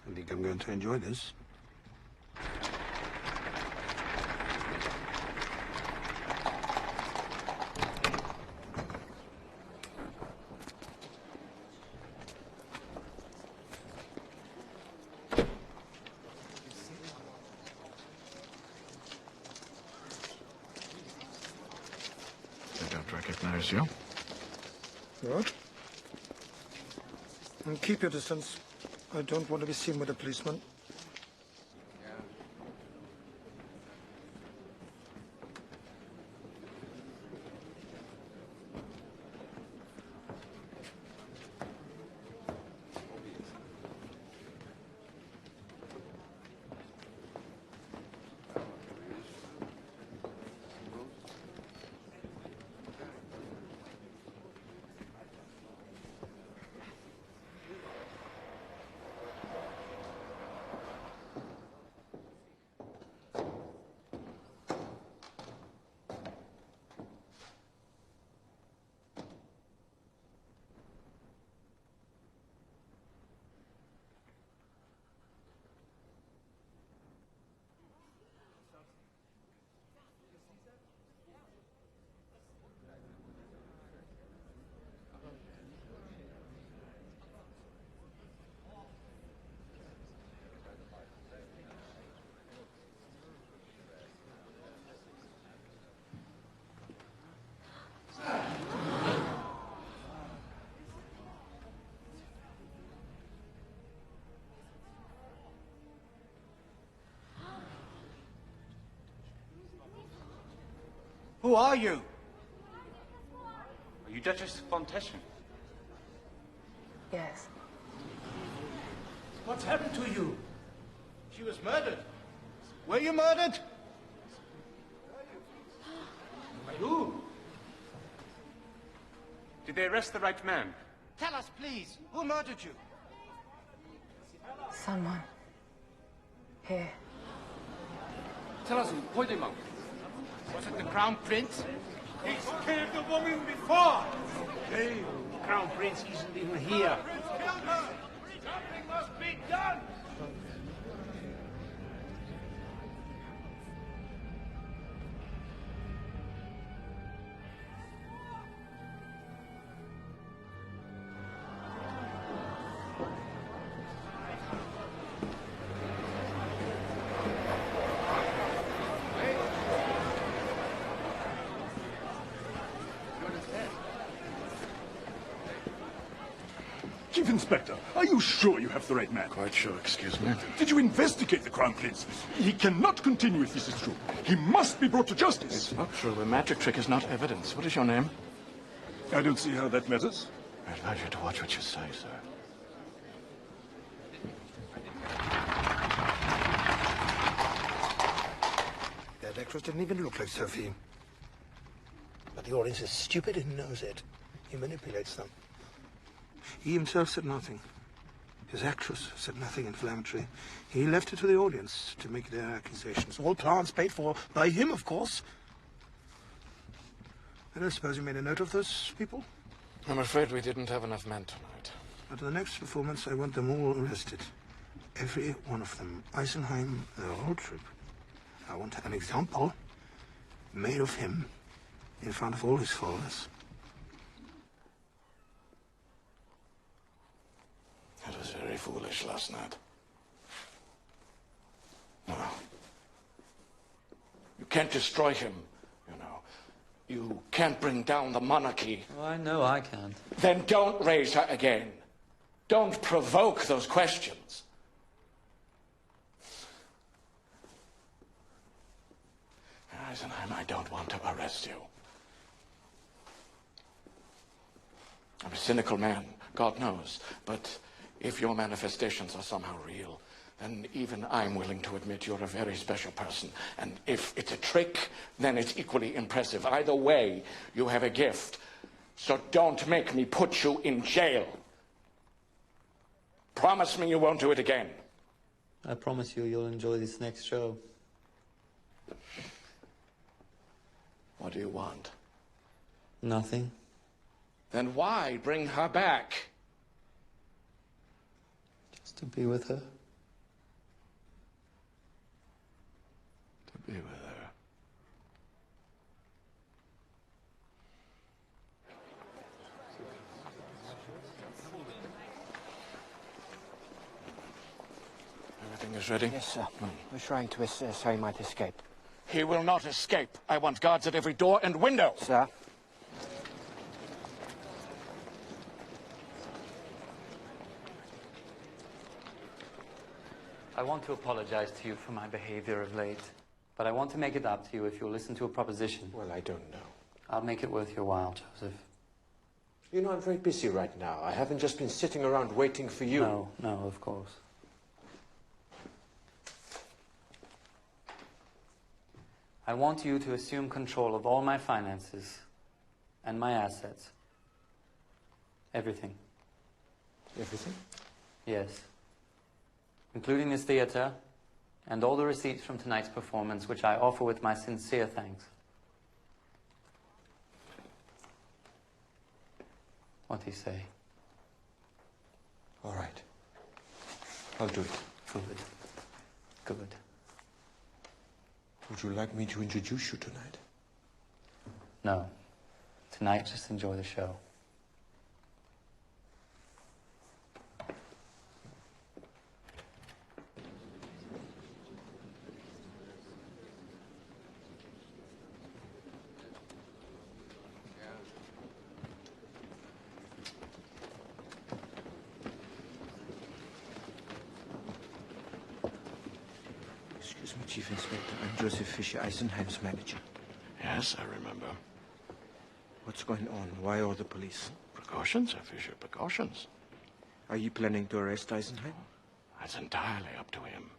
I think I'm going to enjoy this. I don't recognize you. What? And keep your distance. I don't want to be seen with a policeman. Who are you? Are you Duchess von Teschen? Yes. What's happened to you? She was murdered. Were you murdered? By who? Did they arrest the right man? Tell us, please. Who murdered you? Someone. Here. Tell us, Hoidemang. Was it the Crown Prince? He's killed the woman before! Hey, the Crown Prince isn't even here. Killed her! Something must be done! Chief Inspector, are you sure you have the right man? Quite sure, excuse me. Did you investigate the Crown Prince? He cannot continue if this is true. He must be brought to justice. It's not true. A magic trick is not evidence. What is your name? I don't see how that matters. I advise you to watch what you say, sir. That actress didn't even look like Sophie. But the audience is stupid and knows it. He manipulates them. He himself said nothing. His actress said nothing inflammatory. He left it to the audience to make their accusations. All plans paid for by him, of course. I don't suppose you made a note of those people? I'm afraid we didn't have enough men tonight. At the next performance, I want them all arrested. Every one of them. Eisenheim, the whole trip. I want an example made of him in front of all his followers. That was very foolish last night. No. You can't destroy him, you know. You can't bring down the monarchy. Oh, I know I can't. Then don't raise her again. Don't provoke those questions. Eisenheim, I don't want to arrest you. I'm a cynical man, God knows, but if your manifestations are somehow real, then even I'm willing to admit you're a very special person. And if it's a trick, then it's equally impressive. Either way, you have a gift. So don't make me put you in jail. Promise me you won't do it again. I promise you, you'll enjoy this next show. What do you want? Nothing. Then why bring her back? Just to be with her. To be with her. Everything is ready? Yes, sir. We're trying to assess how he might escape. He will not escape. I want guards at every door and window. Sir? I want to apologize to you for my behavior of late, but I want to make it up to you if you'll listen to a proposition. Well, I don't know. I'll make it worth your while, Joseph. You know, I'm very busy right now. I haven't just been sitting around waiting for you. No, of course. I want you to assume control of all my finances and my assets. Everything. Everything? Yes. Including this theater and all the receipts from tonight's performance, which I offer with my sincere thanks. What do you say? All right. I'll do it. Good. Good. Would you like me to introduce you tonight? No. Tonight, just enjoy the show. Excuse me, Chief Inspector. I'm Joseph Fisher, Eisenheim's manager. Yeah, Yes, I remember. What's going on? Why all the police? Precautions, Herr Fischer, precautions. Are you planning to arrest Eisenheim? That's entirely up to him.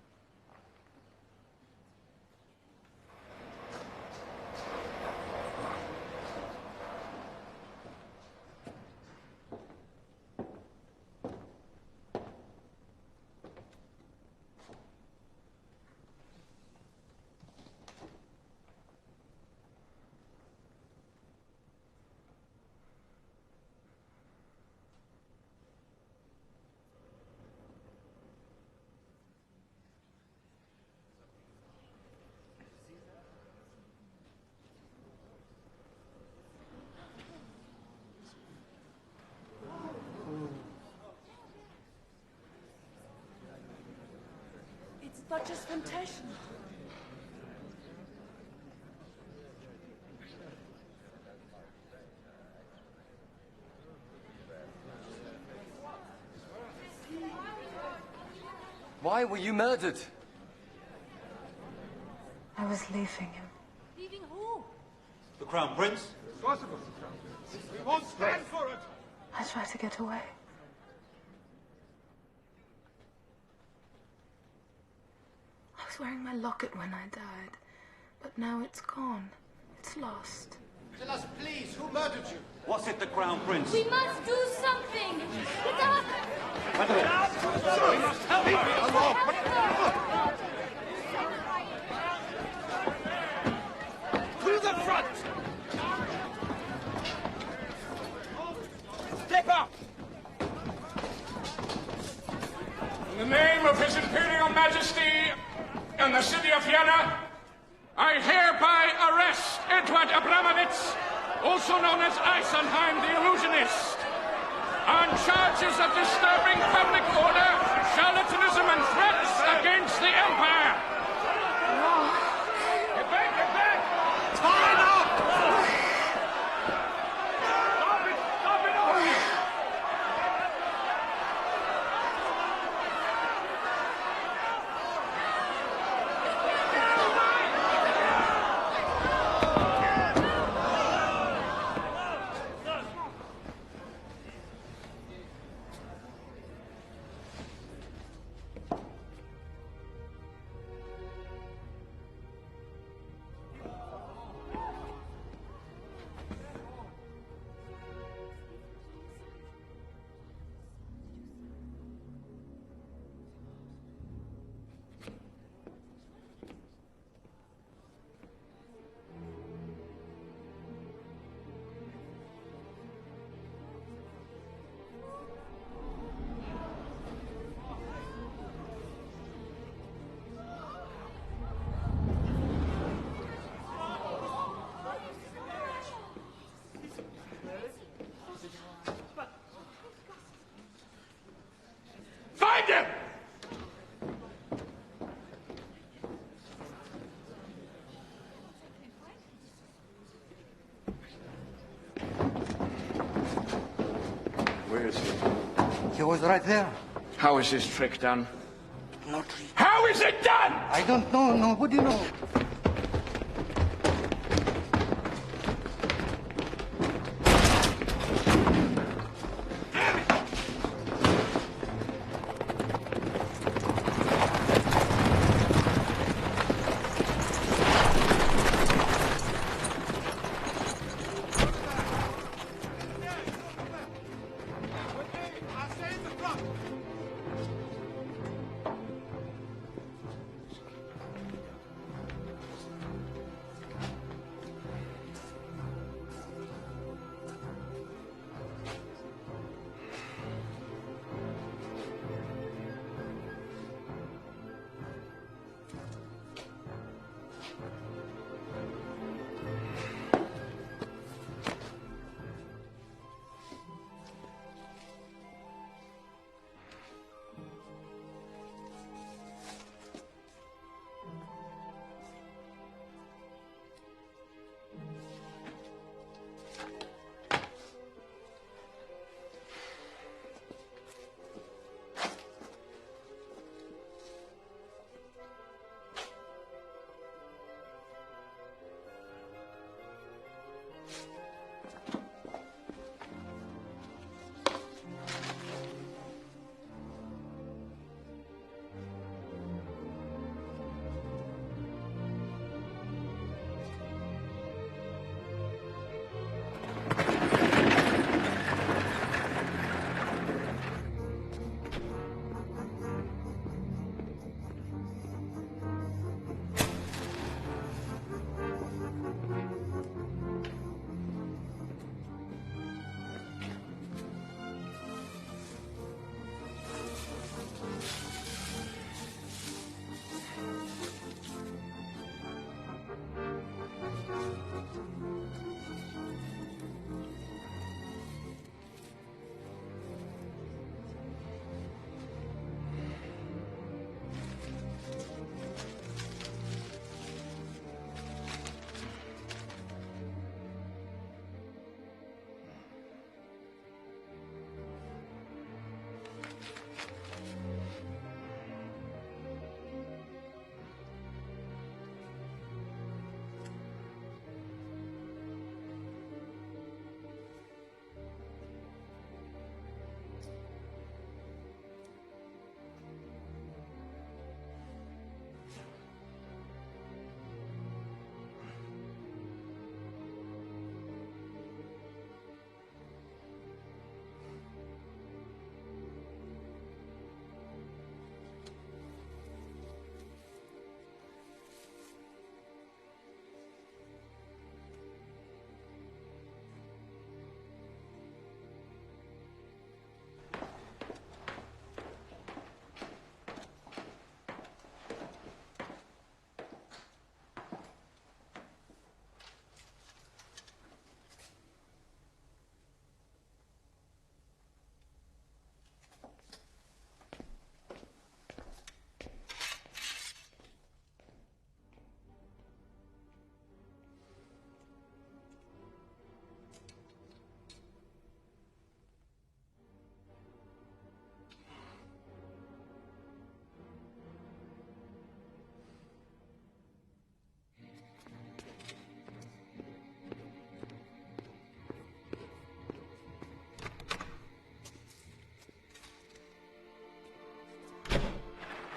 It's Duchess von Teschen. Why were you murdered? I was leaving him. Leaving who? The Crown Prince? Possible. We won't stand for it. I tried to get away. I was wearing my locket when I died, but now it's gone. It's lost. Tell us, please, who murdered you? Was it the Crown Prince? We must do something! Get up! We must help her! To the front! Step up! In the name of His Imperial Majesty and the city of Vienna, I hereby arrest Edward Abramovich, also known as Eisenheim the Illusionist, on charges of disturbing public order, charlatanism, and threats against the Empire. Get back, get back! Time up! Stop it, all of you! Find him! Where is he? He was right there. How is this trick done? Not How is it done? I don't know. Nobody knows.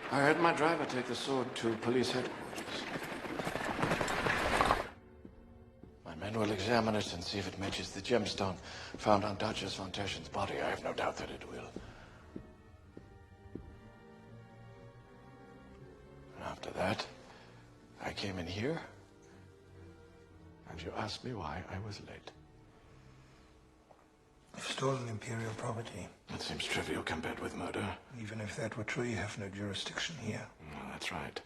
I had my driver take the sword to police headquarters. My men will examine it and see if it matches the gemstone found on Duchess von Teschen's body. I have no doubt that it will. And after that, I came in here, and you asked me why I was late. You've stolen Imperial property. That seems trivial compared with murder. Even if that were true, you have no jurisdiction here. No, that's right.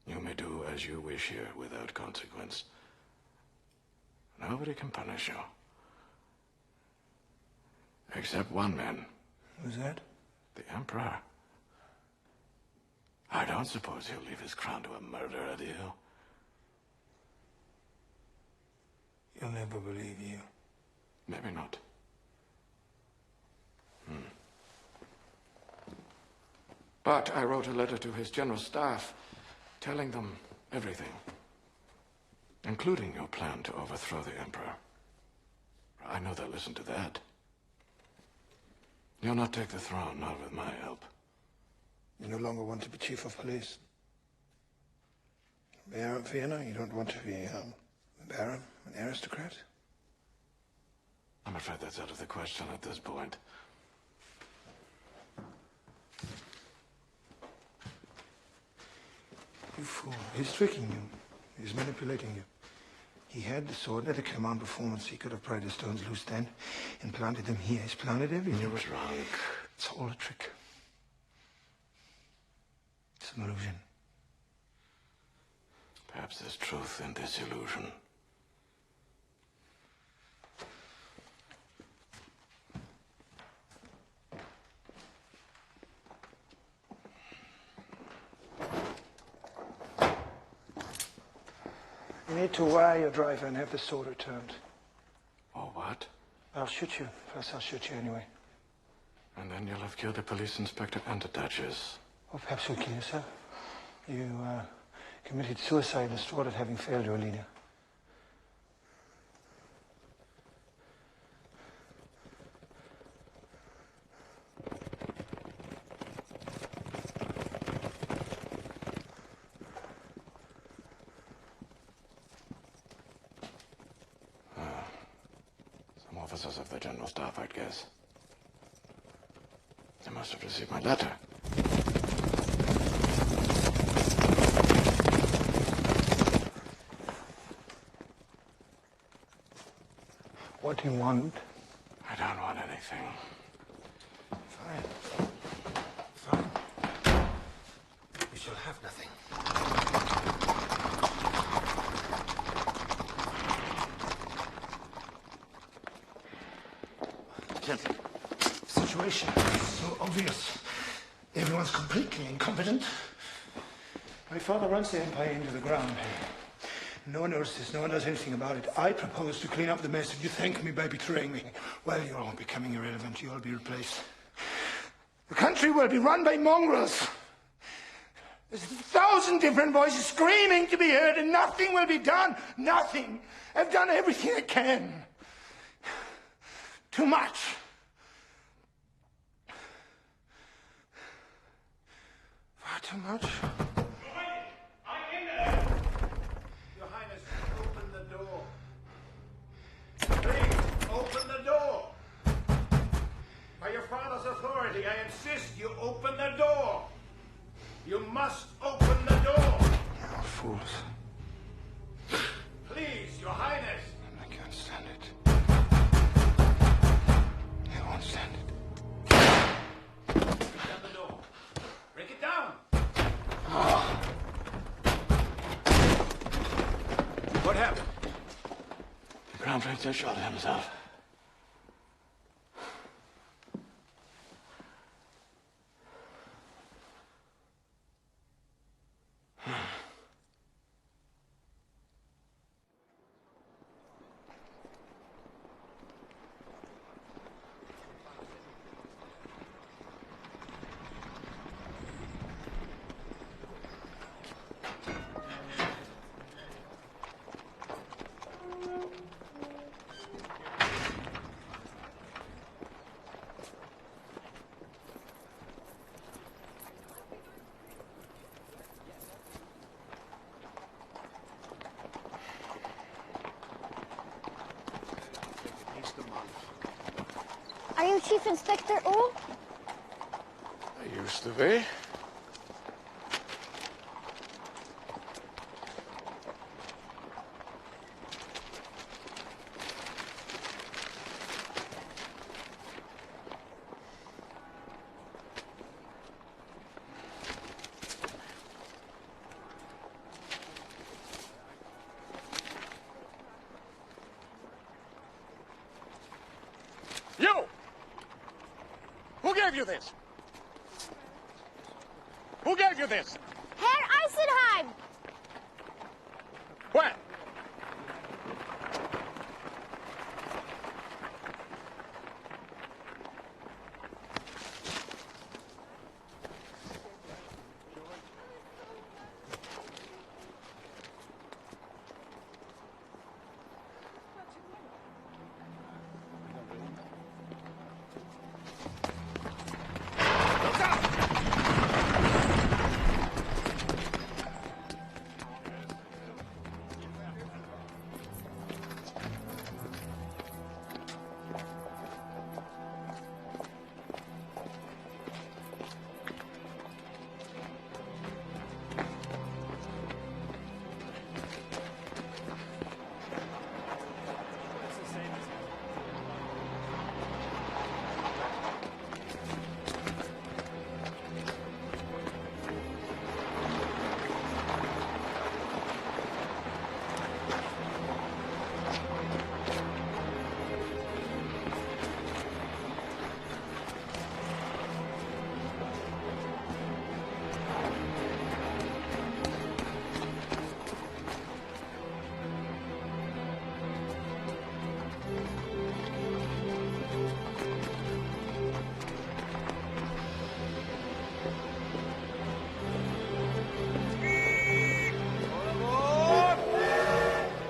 You may do as you wish here without consequence. Nobody can punish you. Except one man. Who's that? The Emperor. I don't suppose he'll leave his crown to a murderer, do you? You'll never believe you. Maybe not. But I wrote a letter to his general staff, telling them everything, including your plan to overthrow the Emperor. I know they'll listen to that. You'll not take the throne, not with my help. You no longer want to be chief of police. Mayor of Vienna, you don't want to be a baron, an aristocrat? I'm afraid that's out of the question at this point. You fool. He's tricking you. He's manipulating you. He had the sword at a command performance. He could have pried the stones loose then and planted them here. He's planted everything. You were wrong. It's all a trick. It's an illusion. Perhaps there's truth in this illusion. You need to wire your driver and have the sword returned. Or what? I'll shoot you. First, I'll shoot you anyway. And then you'll have killed the police inspector and the Duchess. Or perhaps you'll kill yourself. You committed suicide distraught at having failed your leader. Some officers of the General Staff, I'd guess. They must have received my letter. What do you want? I don't want anything. Fine. Fine. You shall have nothing. Gentlemen. Situation is so obvious. Everyone's completely incompetent. My father runs the empire into the ground. No one notices, no one does anything about it. I propose to clean up the mess, and you thank me by betraying me. Well, you're all becoming irrelevant. You'll be replaced. The country will be run by mongrels. There's 1,000 different voices screaming to be heard, and nothing will be done. Nothing. I've done everything I can. Too much. Far too much. Your Highness, open the door. Please, open the door. By your father's authority, I insist you open the door. You must open the door. Oh, fools. Please, Your Highness. I can't stand it. I won't stand it. Break down the door. Break it down. What happened? The Crown Prince has shot himself. the Chief Inspector all? I used to be. You! Who gave you this? Who gave you this? Herr Eisenheim! When?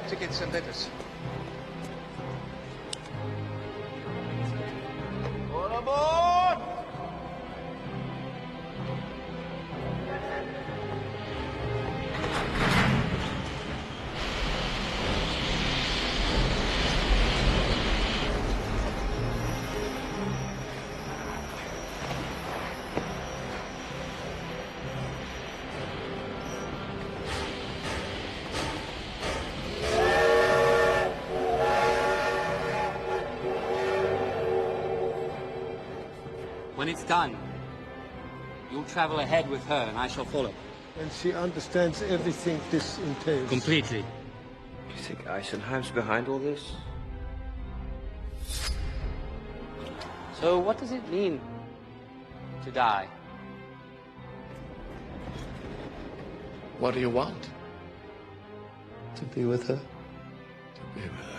Tickets and letters. All aboard! When it's done, you'll travel ahead with her and I shall follow. And she understands everything this entails. Completely. You think Eisenheim's behind all this? So what does it mean to die? What do you want? To be with her. To be with her.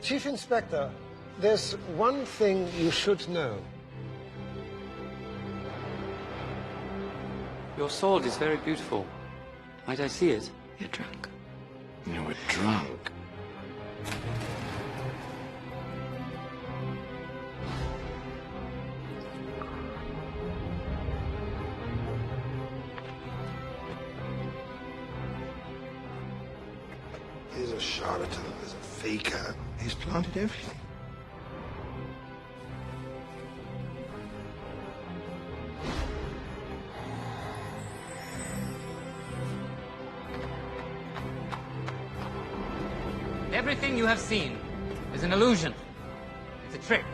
Chief Inspector, there's one thing you should know. Your sword is very beautiful. Might I see it? You're drunk. You were drunk. He's a charlatan, he's a faker. He's planted everything. Everything you have seen is an illusion. It's a trick.